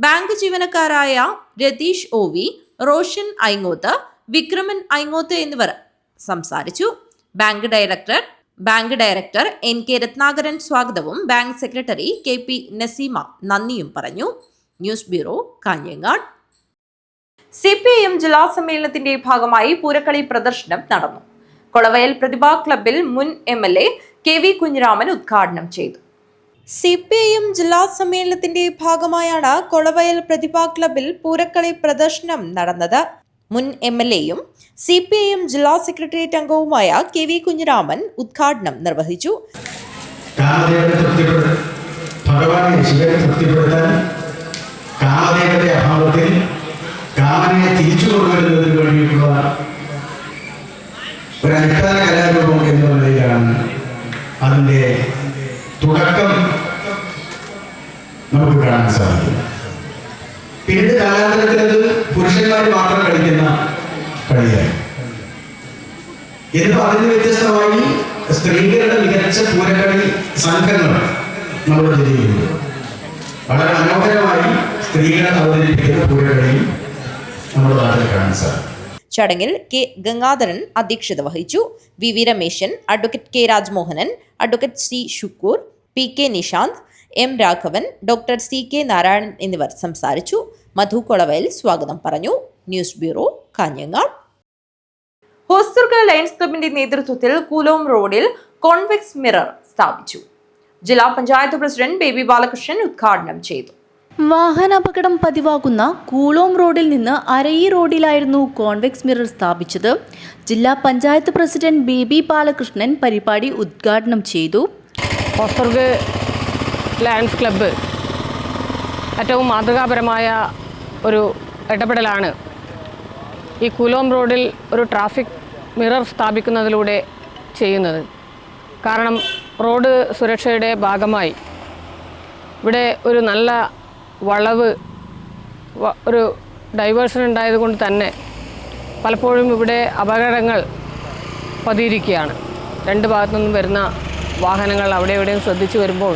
bank ജീവനക്കാരായ രതീഷ് OV, റോഷൻ ഐങ്ങോത്ത്, വിക്രമൻ ഐങ്ങോത്ത് എന്നിവർ സംസാരിച്ചു. ബാങ്ക് ഡയറക്ടർ NK രത്നാകരൻ സ്വാഗതവും ബാങ്ക് സെക്രട്ടറി KP നസീമ നന്ദിയും പറഞ്ഞു. News bureau, Kanhangad. CPIM ജില്ലാ സമ്മേളനത്തിന്റെ ഭാഗമായി പൂരക്കളി പ്രദർശനം നടന്നു. കൊളവയൽ പ്രതിഭാ ക്ലബിൽ മുൻ MLA KV കുഞ്ഞിരാമൻ ഉദ്ഘാടനം ചെയ്തു. CPIM ജില്ലാ സമ്മേളനത്തിന്റെ ഭാഗമായാണ് കൊളവയൽ പ്രതിഭാ ക്ലബിൽ പൂരക്കളി പ്രദർശനം നടന്നത്. മുൻ MLAയും CPIM ജില്ലാ സെക്രട്ടേറിയറ്റ് അംഗവുമായ KV കുഞ്ഞിരാമൻ ഉദ്ഘാടനം നിർവഹിച്ചു. ഭഗവാനെ ശിവനെ തൃപ്തിപ്പെടുത്താൻ കാമദേവന്റെ അഭാവത്തിൽ കാമനെ തിരിച്ചു കൊണ്ടുവരുന്നതിന് വേണ്ടിയിട്ടുള്ള ഒരു അടിസ്ഥാന കലാരൂപം എന്ന നിലയിലാണ് അതിൻ്റെ തുടക്കം നമുക്ക് കാണാൻ സാധിക്കും. പിന്നീട് കാലാന്തരത്തിൽ അത് പുരുഷന്മാർ മാത്രം കളിക്കുന്ന കളിയായി. എന്നിപ്പോൾ അതിന് വ്യത്യസ്തമായി സ്ത്രീകളുടെ മികച്ച പൂരക്കളി സംഘങ്ങൾ നമ്മുടെ ജില്ലയിലുണ്ട്. വളരെ മനോഹരമായി സ്ത്രീകളെ അവതരിപ്പിക്കുന്ന പൂരക്കളിയും നമ്മുടെ നാട്ടിൽ കാണാൻ സാധിക്കും. ചടങ്ങിൽ K ഗംഗാധരൻ അധ്യക്ഷത വഹിച്ചു. VV Rameshan, advocate K Rajmohanan, advocate C Shukkur, PK Nishanth, M Raghavan, doctor CK Narayanan എന്നിവർ സംസാരിച്ചു. മധു കൊളവയൽ സ്വാഗതം പറഞ്ഞു. News bureau, Kanhangad. Hosdurg Lions ക്ലബിന്റെ നേതൃത്വത്തിൽ കൂലോം റോഡിൽ കോൺവെക്സ് മിറർ സ്ഥാപിച്ചു. ജില്ലാ പഞ്ചായത്ത് പ്രസിഡന്റ് ബേബി ബാലകൃഷ്ണൻ ഉദ്ഘാടനം ചെയ്തു. വാഹനാപകടം പതിവാകുന്ന കൂളോം റോഡിൽ നിന്ന് അരയി റോഡിലായിരുന്നു കോൺവെക്സ് മിറർ സ്ഥാപിച്ചത്. ജില്ലാ പഞ്ചായത്ത് പ്രസിഡന്റ് ബേബി ബാലകൃഷ്ണൻ പരിപാടി ഉദ്ഘാടനം ചെയ്തു. ഹോസ്ദുർഗ് ലയൺസ് ക്ലബ്ബ് ഏറ്റവും മാതൃകാപരമായ ഒരു ഇടപെടലാണ് ഈ കൂലോം റോഡിൽ ഒരു ട്രാഫിക് മിറർ സ്ഥാപിക്കുന്നതിലൂടെ ചെയ്യുന്നത്. കാരണം റോഡ് സുരക്ഷയുടെ ഭാഗമായി ഇവിടെ ഒരു നല്ല വളവ് ഒരു ഡൈവേർഷൻ ഉണ്ടായതുകൊണ്ട് തന്നെ പലപ്പോഴും ഇവിടെ അപകടങ്ങൾ പതിയിരിക്കുകയാണ്. രണ്ട് ഭാഗത്തു നിന്നും വരുന്ന വാഹനങ്ങൾ അവിടെ എവിടെയും ശ്രദ്ധിച്ചു വരുമ്പോൾ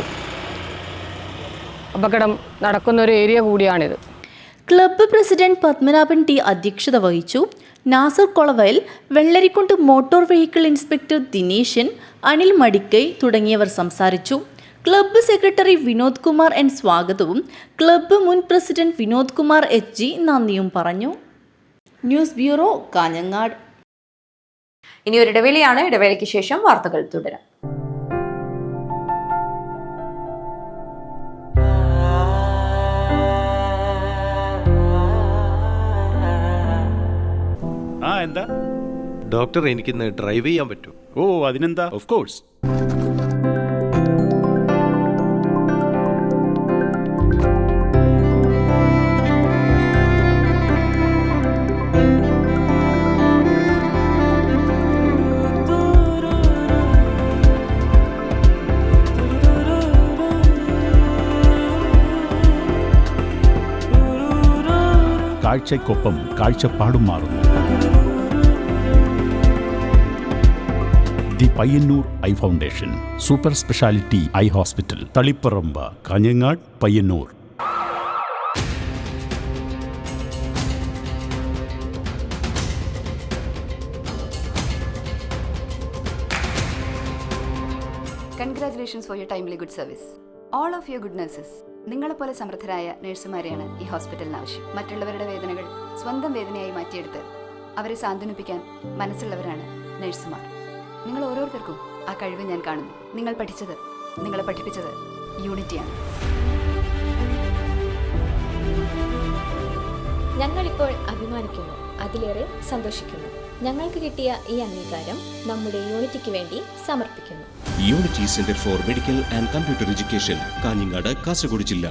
അപകടം നടക്കുന്ന ഒരു ഏരിയ കൂടിയാണിത്. ക്ലബ്ബ് പ്രസിഡന്റ് പത്മനാഭൻ ടി അധ്യക്ഷത വഹിച്ചു. Nasar Kolavayal, Vellarikundu motor vehicle inspector Dineshan, Anil Madikai തുടങ്ങിയവർ സംസാരിച്ചു. Club secretary Vinod Kumar N സ്വാഗതവും ക്ലബ്ബ് മുൻ പ്രസിഡന്റ് വിനോദ് കുമാർ HG നന്ദിയും പറഞ്ഞു. News bureau, Kanhangad. ഇനി ഒരു ഇടവേളയാണ്. ഇടവേളയ്ക്ക് ശേഷം വാർത്തകൾ തുടരാം. എന്താ ഡോക്ടർ, എനിക്കിന്ന് ഡ്രൈവ് ചെയ്യാൻ പറ്റും? ഓ, അതിനെന്താ, ഓഫ് കോഴ്സ്. കാഴ്ചയ്ക്കൊപ്പം കാഴ്ചപ്പാടും മാറുന്നു. The Payyanur eye foundation super speciality eye hospital, Taliparamba, Kanhangad, Payyanur. Congratulations for your timely good service. All of your good nurses. നിങ്ങളെപ്പോലെ സമർത്ഥരായ നഴ്സുമാരെയാണ് ഈ ഹോസ്പിറ്റലിന് ആവശ്യം. മറ്റുള്ളവരുടെ വേദനകൾ സ്വന്തം വേദനയായി മാറ്റിയെടുത്ത് അവരെ സാന്ത്വനിപ്പിക്കാൻ മനസ്സുള്ളവരാണ് നഴ്സുമാർ. നിങ്ങൾ ഓരോരുത്തർക്കും ആ കഴിവ് ഞാൻ കാണുന്നു. നിങ്ങൾ പഠിച്ചത്, നിങ്ങളെ പഠിപ്പിച്ചത് യൂണിറ്റിയാണ്. ഞങ്ങളിപ്പോൾ അഭിമാനിക്കുന്നു, അതിലേറെ സന്തോഷിക്കുന്നു. ഞങ്ങൾക്ക് കിട്ടിയ ഈ അംഗീകാരം നമ്മുടെ യൂണിറ്റിക്ക് വേണ്ടി സമർപ്പിക്കുന്നു. Unity centre for medical and computer education, Kanhangad, Kasaragod ജില്ല.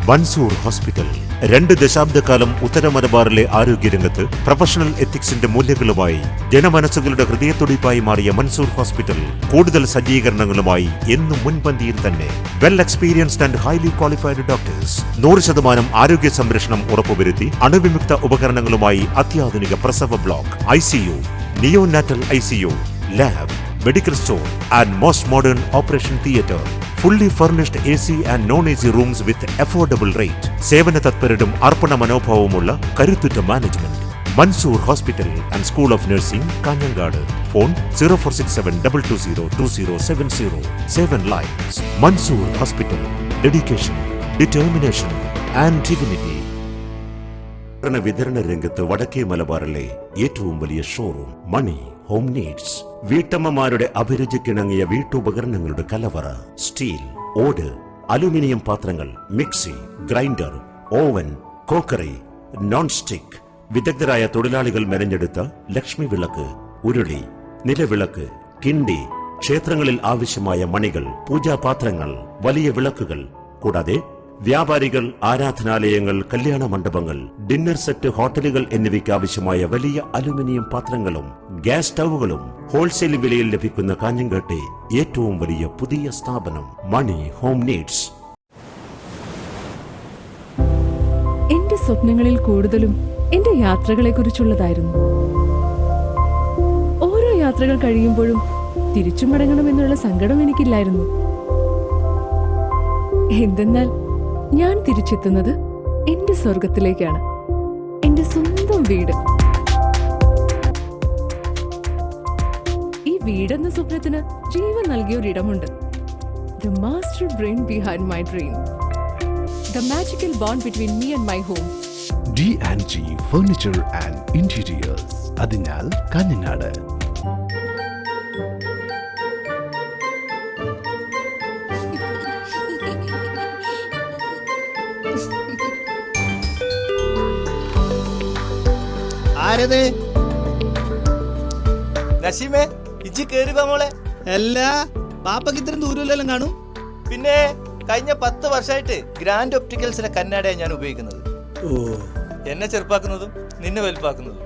മൻസൂർ ഹോസ്പിറ്റൽ 2 ദശാബ്ദക്കാലം ഉത്തര മലബാറിലെ ആരോഗ്യരംഗത്ത് പ്രൊഫഷണൽ എത്തിക്സിന്റെ മൂല്യങ്ങളുമായി ജനമനസ്സുകളുടെ ഹൃദയത്തുടിപ്പായി മാറിയ മൻസൂർ ഹോസ്പിറ്റൽ കൂടുതൽ സജ്ജീകരണങ്ങളുമായി എന്നും മുൻപന്തിയിൽ തന്നെ. Well experienced and highly qualified doctors, 100% ആരോഗ്യ സംരക്ഷണം ഉറപ്പുവരുത്തി അണുവിമുക്ത ഉപകരണങ്ങളുമായി അത്യാധുനിക പ്രസവ block, ICU, neonatal ICU, lab, medical store and most modern operation theatre. Fully furnished AC and non-AC rooms with affordable rate. സേവന തത്പരരും അർപ്പണ മനോഭാവമുള്ള കരുത്തുറ്റ management. Mansoor hospital and school of nursing, Kanhangad. Phone 0467220270. 7 lines. Mansoor hospital. Dedication, determination and divinity. വിതരണ രംഗത്ത് വടക്കേ മലബാറിലെ ഏറ്റവും വലിയ ഷോറൂം മണി ഹോം നീഡ്സ്. വീട്ടമ്മമാരുടെ അഭിരുചിക്കിണങ്ങിയ വീട്ടുപകരണങ്ങളുടെ കലവറ. സ്റ്റീൽ, ഓട്, അലുമിനിയം പാത്രങ്ങൾ, mixie, grinder, oven, crockery, non stick. വിദഗ്ധരായ തൊഴിലാളികൾ മെനഞ്ഞെടുത്ത ലക്ഷ്മി വിളക്ക്, ഉരുളി, നിലവിളക്ക്, കിണ്ടി, ക്ഷേത്രങ്ങളിൽ ആവശ്യമായ മണികൾ, പൂജാപാത്രങ്ങൾ, വലിയ വിളക്കുകൾ, കൂടാതെ വ്യാപാരികൾ, ആരാധനാലയങ്ങൾ, കല്യാണ മണ്ഡപങ്ങൾ, ഡിന്നർ സെറ്റ്, ഹോട്ടലുകൾ എന്നിവയ്ക്ക് ആവശ്യമായ വലിയ അലുമിനിയം പാത്രങ്ങളും ഗ്യാസ് സ്റ്റൗവുകളും ഹോൾസെയിൽ വിലയിൽ ലഭിക്കുന്ന കാഞ്ഞങ്ങാട്ടെ ഏറ്റവും വലിയ പുതിയ സ്ഥാപനം മണി ഹോം നീഡ്സ്. എന്റെ സ്വപ്നങ്ങളിൽ കൂടുതലും എന്റെ യാത്രകളെ കുറിച്ചുള്ളതായിരുന്നു. ഓരോ യാത്രകൾ കഴിയുമ്പോഴും തിരിച്ചു മടങ്ങണമെന്നുള്ള സങ്കടം എനിക്കില്ലായിരുന്നു. എന്തെന്നാൽ ഞാൻ തിരിച്ചെത്തുന്നത് എന്റെ സ്വർഗത്തിലേക്കാണ്, എന്റെ സ്വന്തം വീട്. ഈ വീടെന്ന സ്വപ്നത്തിന് ജീവൻ നൽകിയ ഒരിടമുണ്ട്. The master brain behind my dream. The magical bond between me and my home. D&G Furniture and Interiors, അതിനാൽ കാഞ്ഞങ്ങാട്. ആരത്? നസീമേ ഇജ്ജ് കേറി മോളെ. എല്ലാ പാപ്പക്ക് ഇത്രയും ദൂരമില്ലെല്ലാം കാണും. പിന്നെ കഴിഞ്ഞ 10 വർഷമായിട്ട് ഗ്രാൻഡ് ഒപ്റ്റിക്കൽസിലെ കണ്ണാടയാണ് ഞാൻ ഉപയോഗിക്കുന്നത്. എന്നെ ചെറുപ്പാക്കുന്നതും നിന്നെ വലുപ്പാക്കുന്നതും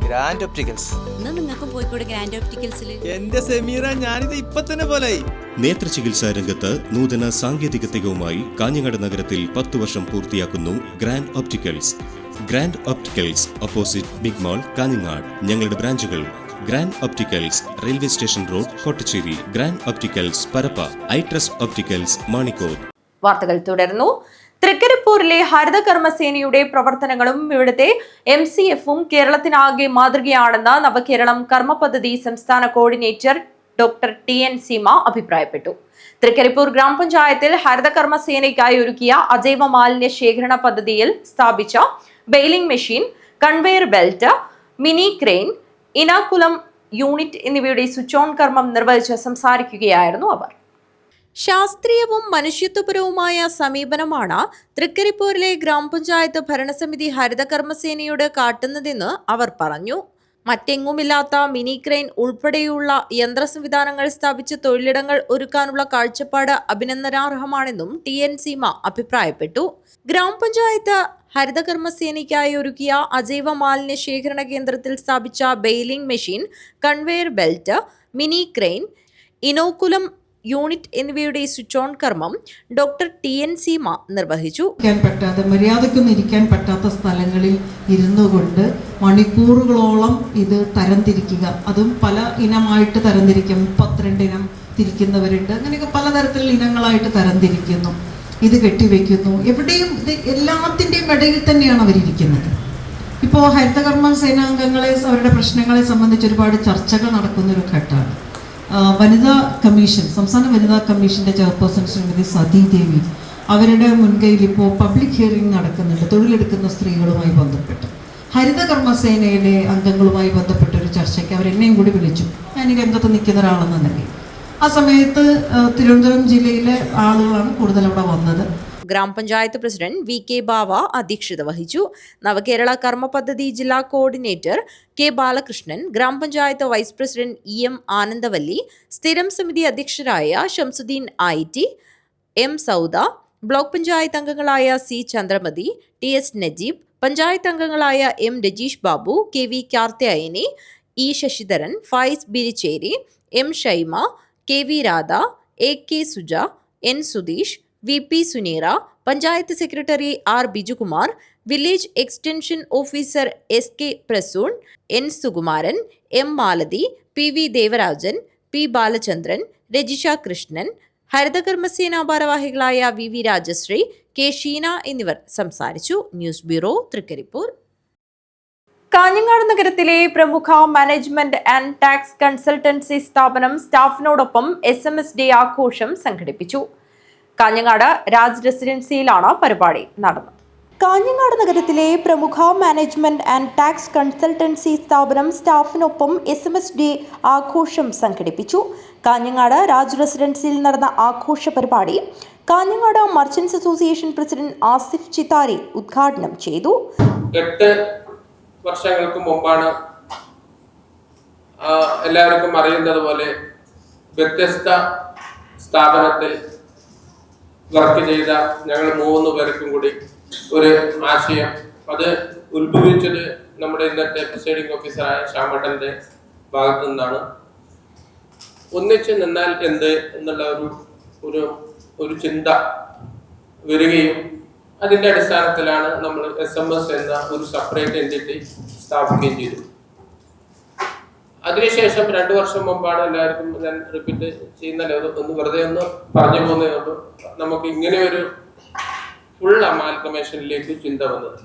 ഗ്രാൻഡ് ഒപ്റ്റിക്കൽസ്. നിങ്ങൾക്കും പോയിക്കൂടെ ഗ്രാൻഡ് ഒപ്റ്റിക്കൽസിൽ? എന്റെ സെമീറ, ഞാനിത് ഇപ്പൊ തന്നെ പോലായി. നേത്രചികിത്സാ രംഗത്ത് നൂതന സാങ്കേതിക തികവുമായി കാഞ്ഞങ്ങാട് നഗരത്തിൽ 10 വർഷം പൂർത്തിയാക്കുന്നു Grand Opticals. Grand Opticals opposite Big Mall, Kanhangad. ഞങ്ങളുടെ ബ്രാഞ്ചുകൾ Grand Opticals railway station road, Kottacheri. Grand Opticals Parappa. Eye Trust Opticals Manikkod. വാർത്തകൾ തുടരുന്നു. തൃക്കരിപ്പൂരിലെ ഹരിതകർമ്മസേനയുടെ പ്രവർത്തനങ്ങളും ഇവിടുത്തെ MCFും കേരളത്തിനാകെ മാതൃകയാണെന്ന് നവകേരളം കർമ്മ പദ്ധതി സംസ്ഥാന കോർഡിനേറ്റർ ഡോക്ടർ TN സീമ അഭിപ്രായപ്പെട്ടു. തൃക്കരിപ്പൂർ ഗ്രാമപഞ്ചായത്തിൽ ഹരിതകർമ്മസേനയ്ക്കായി ഒരുക്കിയ അജൈവ മാലിന്യ ശേഖരണ പദ്ധതിയിൽ സ്ഥാപിച്ച baling machine, conveyor belt, mini crane, inoculum unit എന്നിവയുടെ സ്വിച്ച് ഓൺ കർമ്മം നിർവഹിച്ച് സംസാരിക്കുകയായിരുന്നു അവർ. ശാസ്ത്രീയവും മനുഷ്യത്വപരവുമായ സമീപനമാണ് തൃക്കരിപ്പൂരിലെ ഗ്രാമപഞ്ചായത്ത് ഭരണസമിതി ഹരിതകർമ്മസേനയോട് കാട്ടുന്നതെന്ന് അവർ പറഞ്ഞു. മറ്റെങ്ങുമില്ലാത്ത മിനി ക്രെയിൻ ഉൾപ്പെടെയുള്ള യന്ത്ര സംവിധാനങ്ങൾ സ്ഥാപിച്ച് തൊഴിലിടങ്ങൾ ഒരുക്കാനുള്ള കാഴ്ചപ്പാട് അഭിനന്ദനാർഹമാണെന്നും TN സീമ അഭിപ്രായപ്പെട്ടു. ഗ്രാമപഞ്ചായത്ത് ഹരിതകർമ്മസേനയ്ക്കായി ഒരുക്കിയ അജൈവ മാലിന്യ ശേഖരണ കേന്ദ്രത്തിൽ സ്ഥാപിച്ച baling machine, conveyor belt, mini crane, inoculum unit എന്നിവയുടെ സ്വിച്ച് ഓൺ കർമ്മം ഡോക്ടർ TN സീമ നിർവഹിച്ചു. മര്യാദയ്ക്കൊന്നും ഇരിക്കാൻ പറ്റാത്ത സ്ഥലങ്ങളിൽ ഇരുന്നു കൊണ്ട് മണിക്കൂറുകളോളം ഇത് തരംതിരിക്കുക, അതും പല ഇനമായിട്ട് തരംതിരിക്കും. 32 ഇനം തിരിക്കുന്നവരുണ്ട്. അങ്ങനെയൊക്കെ പലതരത്തിലുള്ള ഇനങ്ങളായിട്ട് തരംതിരിക്കുന്നു. ഇത് കെട്ടിവെക്കുന്നു. എവിടെയും ഇത് എല്ലാത്തിൻ്റെയും ഇടയിൽ തന്നെയാണ് അവരിയ്ക്കുന്നത്. ഇപ്പോൾ ഹരിതകർമ്മ സേനാംഗങ്ങളെ, അവരുടെ പ്രശ്നങ്ങളെ സംബന്ധിച്ച് ഒരുപാട് ചർച്ചകൾ നടക്കുന്നൊരു ഘട്ടമാണ്. വനിതാ കമ്മീഷൻ, സംസ്ഥാന വനിതാ കമ്മീഷൻ്റെ ചെയർപേഴ്സൺ ശ്രീമതി സതി ദേവി, അവരുടെ മുൻകൈയിൽ ഇപ്പോൾ പബ്ലിക് ഹിയറിംഗ് നടക്കുന്നുണ്ട് തൊഴിലെടുക്കുന്ന സ്ത്രീകളുമായി ബന്ധപ്പെട്ട്. ഹരിതകർമ്മസേനയിലെ അംഗങ്ങളുമായി ബന്ധപ്പെട്ട ഒരു ചർച്ചയ്ക്ക് അവരെന്നെയും കൂടി വിളിച്ചു. ഞാൻ ഈ രംഗത്ത് നിൽക്കുന്ന ഒരാളെന്ന നിലയിൽ. ആ സമയത്ത് തിരുവനന്തപുരം ജില്ലയിലെ ആളുകളാണ് കൂടുതൽ അവിടെ വന്നത്. ഗ്രാമപഞ്ചായത്ത് പ്രസിഡന്റ് VK ബാവ അധ്യക്ഷത വഹിച്ചു. നവകേരള കർമ്മ പദ്ധതി ജില്ലാ കോർഡിനേറ്റർ K ബാലകൃഷ്ണൻ, ഗ്രാമപഞ്ചായത്ത് വൈസ് പ്രസിഡന്റ് EM ആനന്ദവല്ലി, സ്ഥിരം സമിതി അധ്യക്ഷരായ Shamsuddin IT, M Sauda, block panchayat അംഗങ്ങളായ C ചന്ദ്രമതി, TS നജീബ്, പഞ്ചായത്ത് അംഗങ്ങളായ M Rajeesh Babu, KV Karthiyayani, E Sasidharan, Fayis Biricheri, M Shaima, KV Radha, AK Suja, N Sudheesh, VP Suneera, panchayat secretary R Bijukumar, village extension officer SK Prasoon, N Sukumaran, M Malathi, PV Devarajan, P Balachandran, Rajisha Krishnan, Harithakarmasena ഭാരവാഹികളായ VV രാജശ്രീ, K ഷീന എന്നിവർ സംസാരിച്ചു. News bureau, Trikaripur. കാഞ്ഞങ്ങാട് നഗരത്തിലെ പ്രമുഖ മാനേജ്മെന്റ് ആൻഡ് ടാക്സ് കൺസൾട്ടൻസി സ്ഥാപനം സ്റ്റാഫിനോടൊപ്പം SMS day ആഘോഷം സംഘടിപ്പിച്ചു. കാഞ്ഞങ്ങാട് രാജ് റെസിഡൻസിയിലാണ് പരിപാടി നടന്നത്. കാഞ്ഞങ്ങാട് നഗരത്തിലെ പ്രമുഖ മാനേജ്മെന്റ് ആൻഡ് ടാക്സ് കൺസൾട്ടൻസി സ്ഥാപനം സ്റ്റാഫിനൊപ്പം SMS ഡേ ആഘോഷം സംഘടിപ്പിച്ചു. കാഞ്ഞങ്ങാട് രാജ് റെസിഡൻസിയിൽ നടന്ന ആഘോഷ പരിപാടി Kanhangad merchants association president Asif Chittari ഉദ്ഘാടനം ചെയ്തു. 8 വർഷങ്ങൾക്ക് മുമ്പാണ് എല്ലാവർക്കും അറിയുന്നത് പോലെ വ്യത്യസ്ത സ്ഥാപനത്തിൽ വർക്ക് ചെയ്ത ഞങ്ങൾ 3 പേർക്കും കൂടി ഒരു ആശയം, അത് ഉത്ഭവിച്ചത് നമ്മുടെ ഇന്നത്തെ പ്രിസൈഡിംഗ് ഓഫീസറായ ശ്യാമട്ടൻ്റെ ഭാഗത്തു നിന്നാണ്. ഒന്നിച്ച് നിന്നാൽ എന്ത് എന്നുള്ള ഒരു ചിന്ത വരികയും അതിൻ്റെ അടിസ്ഥാനത്തിലാണ് നമ്മൾ SMS എന്ന ഒരു സെപ്പറേറ്റ് എൻറ്റിറ്റി സ്ഥാപിക്കുകയും ചെയ്തു. അതിനുശേഷം 2 വർഷം മുമ്പാണ് എല്ലാവർക്കും ഞാൻ റിപ്പീറ്റ് ചെയ്യുന്നല്ലോ, ഒന്ന് വെറുതെ ഒന്ന് പറഞ്ഞു പോകുന്നതുകൊണ്ട് നമുക്ക് ഇങ്ങനെ ഒരു ഫുൾ അമാൽഗമേഷനിലേക്ക് ചിന്ത വന്നത്.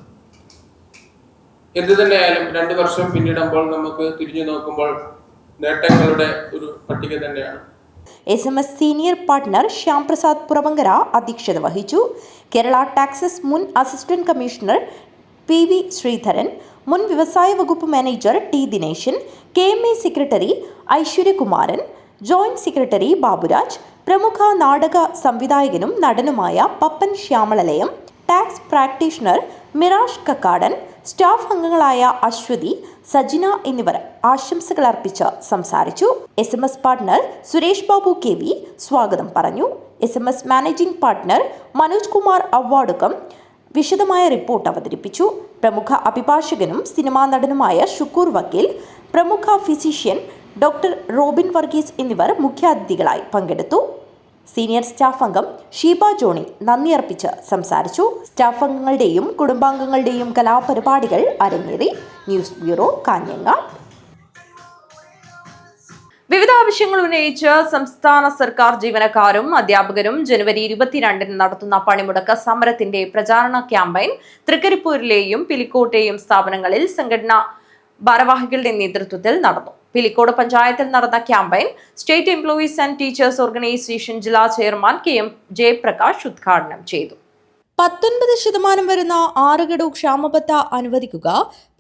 എന്ത് തന്നെയായാലും 2 വർഷം പിന്നിടുമ്പോൾ നമുക്ക് തിരിഞ്ഞു നോക്കുമ്പോൾ നേട്ടങ്ങളുടെ ഒരു പട്ടിക തന്നെയാണ്. SMS senior partner Shyam Prasad Puravankara അധ്യക്ഷത വഹിച്ചു. കേരള ടാക്സസ് മുൻ അസിസ്റ്റന്റ് കമ്മീഷണർ PV ശ്രീധരൻ, മുൻ വ്യവസായ വകുപ്പ് manager T Dineshan, KMA secretary Aishwaryakumaran, joint secretary Baburaj, പ്രമുഖ നാടക സംവിധായകനും നടനുമായ Pappan Shyamalalayam, tax practitioner Mirash Kakkadan, staff അംഗങ്ങളായ അശ്വതി, സജിന എന്നിവർ ആശംസകൾ അർപ്പിച്ച് സംസാരിച്ചു. SMS partner Suresh Babu KV സ്വാഗതം പറഞ്ഞു. SMS managing partner Manoj Kumar Avvadukkam വിശദമായ റിപ്പോർട്ട് അവതരിപ്പിച്ചു. പ്രമുഖ അഭിഭാഷകനും സിനിമാ നടനുമായ ഷുക്കൂർ വക്കീൽ, പ്രമുഖ ഫിസിഷ്യൻ ഡോക്ടർ റോബിൻ വർഗീസ് എന്നിവർ മുഖ്യാതിഥികളായി പങ്കെടുത്തു. സീനിയർ സ്റ്റാഫ് അംഗം ഷീബ ജോണി നന്ദി അർപ്പിച്ച് സംസാരിച്ചു. സ്റ്റാഫ് അംഗങ്ങളുടെയും കുടുംബാംഗങ്ങളുടെയും കലാപരിപാടികൾ അരങ്ങേറി. News bureau, Kanhangad. വിവിധ ആവശ്യങ്ങൾ ഉന്നയിച്ച് സംസ്ഥാന സർക്കാർ ജീവനക്കാരും അധ്യാപകരും ജനുവരി 22 നടത്തുന്ന പണിമുടക്ക് സമരത്തിന്റെ പ്രചാരണ ക്യാമ്പയിൻ തൃക്കരിപ്പൂരിലെയും പിലിക്കോട്ടെയും സ്ഥാപനങ്ങളിൽ സംഘടനാ ഭാരവാഹികളുടെ നേതൃത്വത്തിൽ നടന്നു. പിലിക്കോട് പഞ്ചായത്തിൽ നടന്ന campaign state employees and teachers organisation ജില്ലാ ചെയർമാൻ KM ജയപ്രകാശ് ഉദ്ഘാടനം ചെയ്തു. 19% വരുന്ന 6 ഗഡു ക്ഷാമബത്ത അനുവദിക്കുക,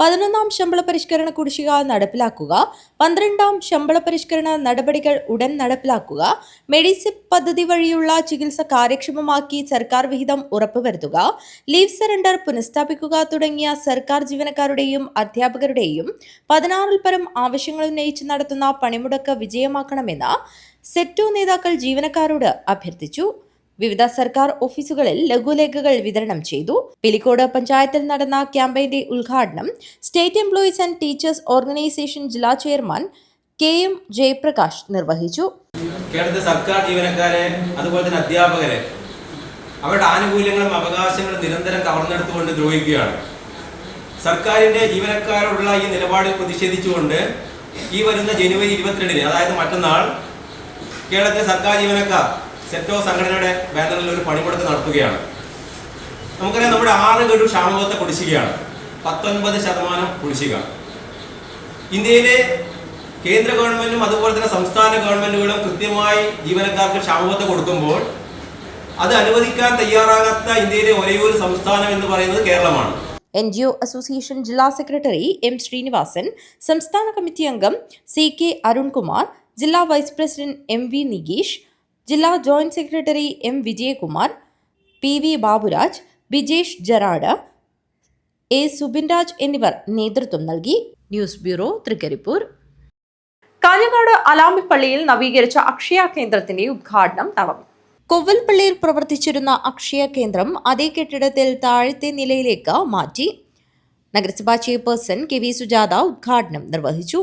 11ാം ശമ്പള പരിഷ്കരണ കുടിശ്ശിക നടപ്പിലാക്കുക, 12ാം ശമ്പള പരിഷ്കരണ നടപടികൾ ഉടൻ നടപ്പിലാക്കുക, മെഡിസിപ്പ് പദ്ധതി വഴിയുള്ള ചികിത്സ കാര്യക്ഷമമാക്കി സർക്കാർ വിഹിതം ഉറപ്പുവരുത്തുക, ലീവ് സറണ്ടർ പുനഃസ്ഥാപിക്കുക തുടങ്ങിയ സർക്കാർ ജീവനക്കാരുടെയും അധ്യാപകരുടെയും 16ൽ പരം ആവശ്യങ്ങൾ ഉന്നയിച്ച് നടത്തുന്ന പണിമുടക്ക് വിജയമാക്കണമെന്ന് സെറ്റോ നേതാക്കൾ ജീവനക്കാരോട് അഭ്യർത്ഥിച്ചു. വിവിധ സർക്കാർ ഓഫീസുകളിൽ ലഘുലേഖകൾ വിതരണം ചെയ്തു. പിലിക്കോട് പഞ്ചായത്തിൽ നടന്ന ക്യാമ്പയിന്റെ ഉദ്ഘാടനം state employees and teachers organisation ജില്ലാ ചെയർമാൻ KM ജയപ്രകാശ് നിർവഹിച്ചു. കേരളത്തിലെ സർക്കാർ ജീവനക്കാരെ, അതുപോലെ തന്നെ അധ്യാപകരെ, അവരുടെ ആനുകൂല്യങ്ങളും അവകാശങ്ങളും നിരന്തരം കവർന്നെടുത്തുകൊണ്ട് ദ്രോഹിക്കുകയാണ്. സർക്കാരിന്റെ ജീവനക്കാരോടുള്ള ഈ നിലപാടിൽ പ്രതിഷേധിച്ചുകൊണ്ട് ഈ വരുന്ന ജനുവരി 22-ന്, അതായത് മറ്റന്നാൾ, കേരളത്തിലെ സർക്കാർ ജീവനക്കാർ സെറ്റോ സംഘടനയുടെ ബാനറിൽ ഒരു പണിമുടക്ക് നടത്തുകയാണ്. നമുക്കറിയാം, നമ്മുടെ 6 ഗഡു ക്ഷാമബത്ത കുടിശ്ശികയാണ്, 19% കുടിശ്ശിക. ഇന്ത്യയിലെ കേന്ദ്ര ഗവൺമെന്റും അതുപോലെ തന്നെ സംസ്ഥാന ഗവൺമെന്റുകളും കൃത്യമായി ജീവനക്കാർക്ക് ക്ഷാമബത്ത കൊടുക്കുമ്പോൾ അത് അനുവദിക്കാൻ തയ്യാറാകാത്ത ഇന്ത്യയിലെ ഒരേയൊരു സംസ്ഥാനം എന്ന് പറയുന്നത് കേരളമാണ്. NGO അസോസിയേഷൻ ജില്ലാ സെക്രട്ടറി M ശ്രീനിവാസൻ, സംസ്ഥാന കമ്മിറ്റി അംഗം CK അരുൺകുമാർ, ജില്ലാ വൈസ് പ്രസിഡന്റ് MV നികേഷ്, ജില്ലാ joint secretary M Vijayakumar, PV Baburaj, Bijesh Jarad, A Subinraj എന്നിവർ നേതൃത്വം നൽകി. News bureau, Trikaripur. കാഞ്ഞങ്ങാട് അലാമിപ്പള്ളിയിൽ നവീകരിച്ച അക്ഷയ കേന്ദ്രത്തിന്റെ ഉദ്ഘാടനം നടന്നു. കൊവ്വൽപ്പള്ളിയിൽ പ്രവർത്തിച്ചിരുന്ന അക്ഷയ കേന്ദ്രം അതേ കെട്ടിടത്തിൽ താഴത്തെ നിലയിലേക്ക് മാറ്റി. നഗരസഭാ ചെയർപേഴ്സൺ KV സുജാത ഉദ്ഘാടനം നിർവഹിച്ചു.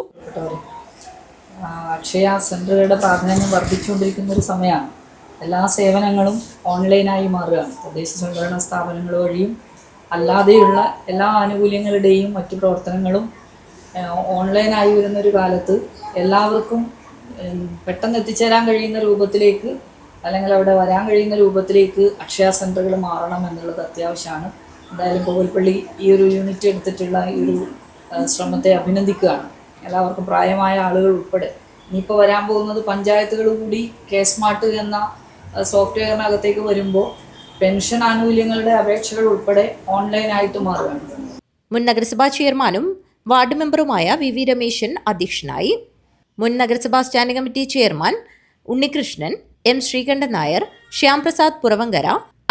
അക്ഷയ സെൻ്ററുകളുടെ പ്രാധാന്യം വർദ്ധിച്ചുകൊണ്ടിരിക്കുന്ന ഒരു സമയമാണ്. എല്ലാ സേവനങ്ങളും ഓൺലൈനായി മാറുകയാണ്. തദ്ദേശ സ്വയംഭരണ സ്ഥാപനങ്ങൾ വഴിയും അല്ലാതെയുള്ള എല്ലാ ആനുകൂല്യങ്ങളുടെയും മറ്റു പ്രവർത്തനങ്ങളും ഓൺലൈനായി വരുന്നൊരു കാലത്ത് എല്ലാവർക്കും പെട്ടെന്ന് എത്തിച്ചേരാൻ കഴിയുന്ന രൂപത്തിലേക്ക്, അല്ലെങ്കിൽ അവിടെ വരാൻ കഴിയുന്ന രൂപത്തിലേക്ക് അക്ഷയ സെൻ്ററുകൾ മാറണം എന്നുള്ളത് അത്യാവശ്യമാണ്. എന്തായാലും കോവിൽപ്പള്ളി ഈ ഒരു യൂണിറ്റ് എടുത്തിട്ടുള്ള ഈ ഒരു ശ്രമത്തെ അഭിനന്ദിക്കുകയാണ്. എല്ലാവർക്കും, പ്രായമായ ആളുകൾ ഉൾപ്പെടെ. ഇനിയിപ്പോൾ വരാൻ പോകുന്നത് പഞ്ചായത്തുകൾ കൂടി സ്മാർട്ട് എന്ന സോഫ്റ്റ്വെയറിനകത്തേക്ക് വരുമ്പോൾ പെൻഷൻ ആനുകൂല്യങ്ങളുടെ അപേക്ഷകൾ ഉൾപ്പെടെ ഓൺലൈനായിട്ട് മാറുകയാണ്. മുൻ നഗരസഭാ ചെയർമാനും വാർഡ് മെമ്പറുമായ VV രമേശൻ അധ്യക്ഷനായി. മുൻ നഗരസഭാ standing committee chairman Unnikrishnan, M Sreekantan Nair, Shyamprasad Puravankara,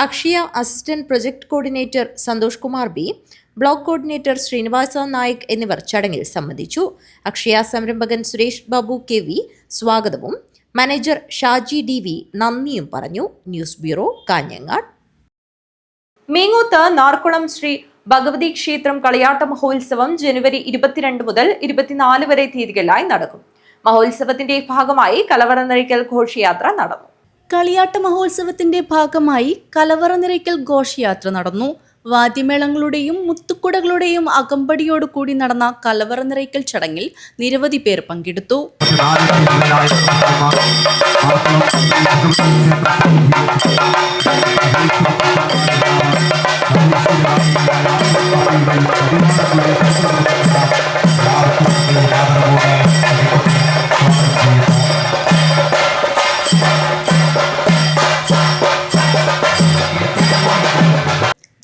Akshaya assistant project coordinator Santhosh Kumar B, block coordinator Srinivasa Naik എന്നിവർ ചടങ്ങിൽ സംബന്ധിച്ചു. അക്ഷയ സംരംഭകൻ സുരേഷ് ബാബു KV സ്വാഗതവും മാനേജർ ഷാജി DV നന്ദിയും പറഞ്ഞു. News bureau, Kanhangad. മീങ്ങോത്ത് നാർക്കുളം ശ്രീ ഭഗവതി ക്ഷേത്രം കളിയാട്ട മഹോത്സവം ജനുവരി 22 മുതൽ 24 വരെ തീയതികളിലായി നടക്കും. മഹോത്സവത്തിന്റെ ഭാഗമായി കലവറ നിറയ്ക്കൽ ഘോഷയാത്ര നടന്നു. കളിയാട്ട മഹോത്സവത്തിന്റെ ഭാഗമായി കലവറ നിറയ്ക്കൽ ഘോഷയാത്ര നടന്നു. വാദ്യമേളങ്ങളുടെയും മുത്തുക്കുടകളുടെയും അകമ്പടിയോട് കൂടി നടന്ന കലവറ നിറയ്ക്കൽ ചടങ്ങിൽ നിരവധി പേർ പങ്കെടുത്തു.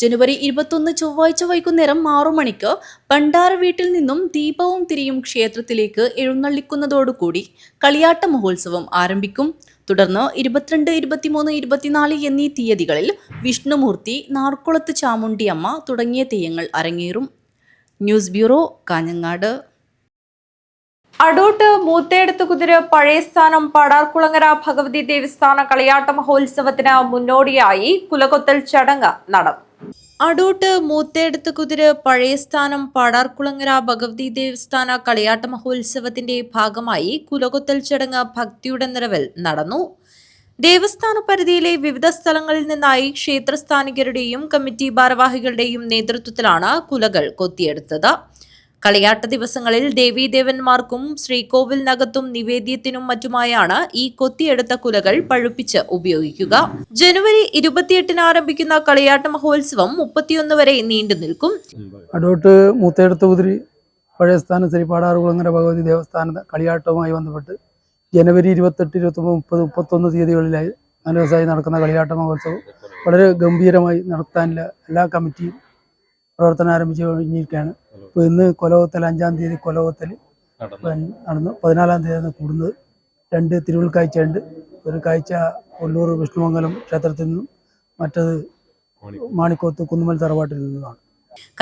ജനുവരി 21 ചൊവ്വാഴ്ച വൈകുന്നേരം 6 മണിക്ക് ഭണ്ഡാര വീട്ടിൽ നിന്നും ദീപവും തിരിയും ക്ഷേത്രത്തിലേക്ക് എഴുന്നള്ളിക്കുന്നതോടുകൂടി കളിയാട്ട മഹോത്സവം ആരംഭിക്കും. തുടർന്ന് 22, 23, 24 എന്നീ തീയതികളിൽ വിഷ്ണുമൂർത്തി, നാർക്കുളത്ത് ചാമുണ്ടിയമ്മ തുടങ്ങിയ തെയ്യങ്ങൾ അരങ്ങേറും. News bureau, Kanhangad. അടൂട്ട് മൂത്തേടത്ത് കുതിര പഴയസ്ഥാനം പാടാർകുളങ്ങര ഭഗവതി ദേവസ്ഥാന കളിയാട്ട മഹോത്സവത്തിന് മുന്നോടിയായി കുലകൊത്തൽ ചടങ്ങ് നടന്നു. അടൂട്ട് മൂത്തേടത്ത് കുതിര പഴയസ്ഥാനം പാടാർകുളങ്ങര ഭഗവതി ദേവസ്ഥാന കളിയാട്ട മഹോത്സവത്തിന്റെ ഭാഗമായി കുലകൊത്തൽ ചടങ്ങ് ഭക്തിയുടെ നിറവിൽ നടന്നു. ദേവസ്ഥാന പരിധിയിലെ വിവിധ സ്ഥലങ്ങളിൽ നിന്നായി ക്ഷേത്രസ്ഥാനികരുടെയും കമ്മിറ്റി ഭാരവാഹികളുടെയും നേതൃത്വത്തിലാണ് കുലകൾ കൊത്തിയെടുത്തത്. കളിയാട്ട ദിവസങ്ങളിൽ ദേവീദേവന്മാർക്കും ശ്രീകോവിലിനകത്തും നിവേദ്യത്തിനും മറ്റുമായാണ് ഈ കൊത്തിയെടുത്ത കുലകൾ പഴുപ്പിച്ച് ഉപയോഗിക്കുക. ജനുവരി 28 ആരംഭിക്കുന്ന കളിയാട്ട മഹോത്സവം 31 വരെ നീണ്ടു നിൽക്കും. അടൂട്ട് മൂത്തേടത്ത് കുതിരി പഴയസ്ഥാനം ശ്രീ പാടാർകുളങ്ങര ഭഗവതി ദേവസ്ഥാന കളിയാട്ടവുമായി ബന്ധപ്പെട്ട് ജനുവരി 28, 29, 30, 31 തീയതികളിലായി 4 ദിവസമായി നടക്കുന്ന കളിയാട്ട മഹോത്സവം വളരെ ഗംഭീരമായി നടത്താനുള്ള എല്ലാ കമ്മിറ്റിയും പ്രവർത്തനം ആരംഭിച്ചു കഴിഞ്ഞിരിക്കുകയാണ്. ഇപ്പോൾ ഇന്ന് കൊലകൊത്തൽ 5-ാം തീയതി കൊലകൊത്തൽ നടന്നു. 14-ാം തീയതിയാണ് കൂടുന്നത്. 2 തിരുവുൾക്കാഴ്ചയുണ്ട്. ഒരു കാഴ്ച കൊല്ലൂർ വിഷ്ണുമംഗലം ക്ഷേത്രത്തിൽ നിന്നും മറ്റത് മാണിക്കോത്ത് കുന്നുമൽ തറവാട്ടിൽ നിന്നുമാണ്.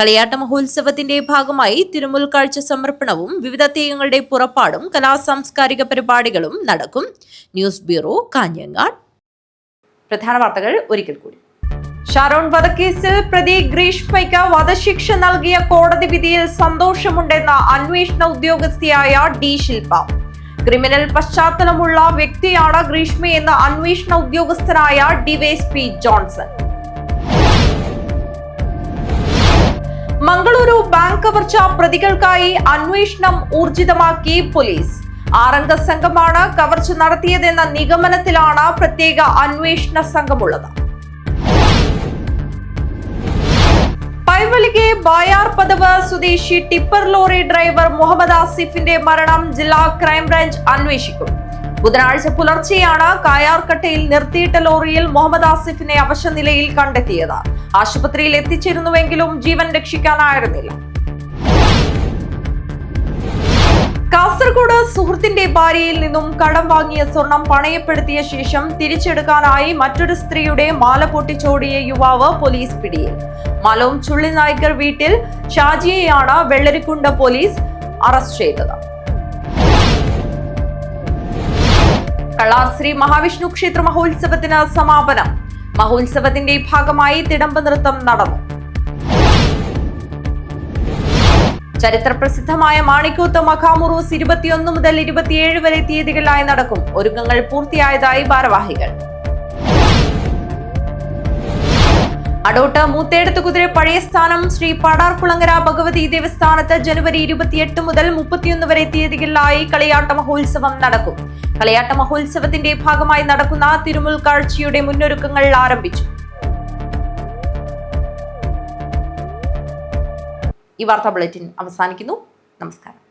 കളിയാട്ട മഹോത്സവത്തിന്റെ ഭാഗമായി തിരുമുൽക്കാഴ്ച സമർപ്പണവും വിവിധ തെയ്യങ്ങളുടെ പുറപ്പാടും കലാസാംസ്കാരിക പരിപാടികളും നടക്കും. News bureau, Kanhangad. പ്രധാന വാർത്തകൾ ഒരിക്കൽ കൂടി. ഷാരോൺ വധക്കേസിൽ പ്രതി ഗ്രീഷ്മയ്ക്ക് വധശിക്ഷ നൽകിയ കോടതി വിധിയിൽ സന്തോഷമുണ്ടെന്ന അന്വേഷണ ഉദ്യോഗസ്ഥയായ ഡി ശില്പ. ക്രിമിനൽ പശ്ചാത്തലമുള്ള വ്യക്തിയാണ് ഗ്രീഷ്മയെന്ന അന്വേഷണ ഉദ്യോഗസ്ഥനായ ഡിവൈഎസ്പി ജോൺസൺ. മംഗളൂരു ബാങ്ക് കവർച്ച പ്രതികൾക്കായി അന്വേഷണം ഊർജിതമാക്കി പോലീസ്. 6 അംഗ സംഘമാണ് കവർച്ച നടത്തിയതെന്ന നിഗമനത്തിലാണ് പ്രത്യേക അന്വേഷണ സംഘമുള്ളത്. പൈവലികെ ബായാർ പദവ് സ്വദേശി ടിപ്പർ ലോറി ഡ്രൈവർ മുഹമ്മദ് ആസിഫിന്റെ മരണം ജില്ലാ ക്രൈംബ്രാഞ്ച് അന്വേഷിക്കും. ബുധനാഴ്ച പുലർച്ചെയാണ് കായാർകട്ടയിൽ നിർത്തിയിട്ട ലോറിയിൽ മുഹമ്മദ് ആസിഫിനെ അവശനിലയിൽ കണ്ടെത്തിയത്. ആശുപത്രിയിൽ എത്തിച്ചിരുന്നുവെങ്കിലും ജീവൻ രക്ഷിക്കാനായിരുന്നില്ല. കാസർഗോഡ് സുഹൃത്തിന്റെ ഭാര്യയിൽ നിന്നും കടം വാങ്ങിയ സ്വർണം പണയപ്പെടുത്തിയ ശേഷം തിരിച്ചെടുക്കാനായി മറ്റൊരു സ്ത്രീയുടെ മാല പൊട്ടിച്ചോടിയ യുവാവ് പോലീസ് പിടിയിൽ. മലവും ചുള്ളിനായ്ക്കർ വീട്ടിൽ ഷാജിയെയാണ് വെള്ളരിക്കുണ്ട് പോലീസ് അറസ്റ്റ് ചെയ്തത്. കള്ളാർ ശ്രീ മഹാവിഷ്ണു ക്ഷേത്ര മഹോത്സവത്തിന് സമാപനം. മഹോത്സവത്തിന്റെ ഭാഗമായി തിടമ്പ് നൃത്തം നടന്നു. ചരിത്രപ്രസിദ്ധമായ മാണിക്കോത്ത് മഖാമുറൂസ് 21 മുതൽ 27 വരെ തീയതികളിലായി നടക്കും. ഒരുക്കങ്ങൾ പൂർത്തിയായതായി ഭാരവാഹികൾ. അടൂട്ട് മൂത്തേടത്ത് കുതിര പഴയസ്ഥാനം ശ്രീ പാടാർകുളങ്ങര ഭഗവതി ദേവസ്ഥാനത്ത് ജനുവരി 28 മുതൽ 31 വരെ തീയതികളിലായി കളിയാട്ട മഹോത്സവം നടക്കും. കളിയാട്ട മഹോത്സവത്തിന്റെ ഭാഗമായി നടക്കുന്ന തിരുമുൽക്കാഴ്ചയുടെ മുന്നൊരുക്കങ്ങൾ ആരംഭിച്ചു. ഈ വാർത്താ ബുള്ളറ്റിൻ അവസാനിക്കുന്നു. നമസ്കാരം.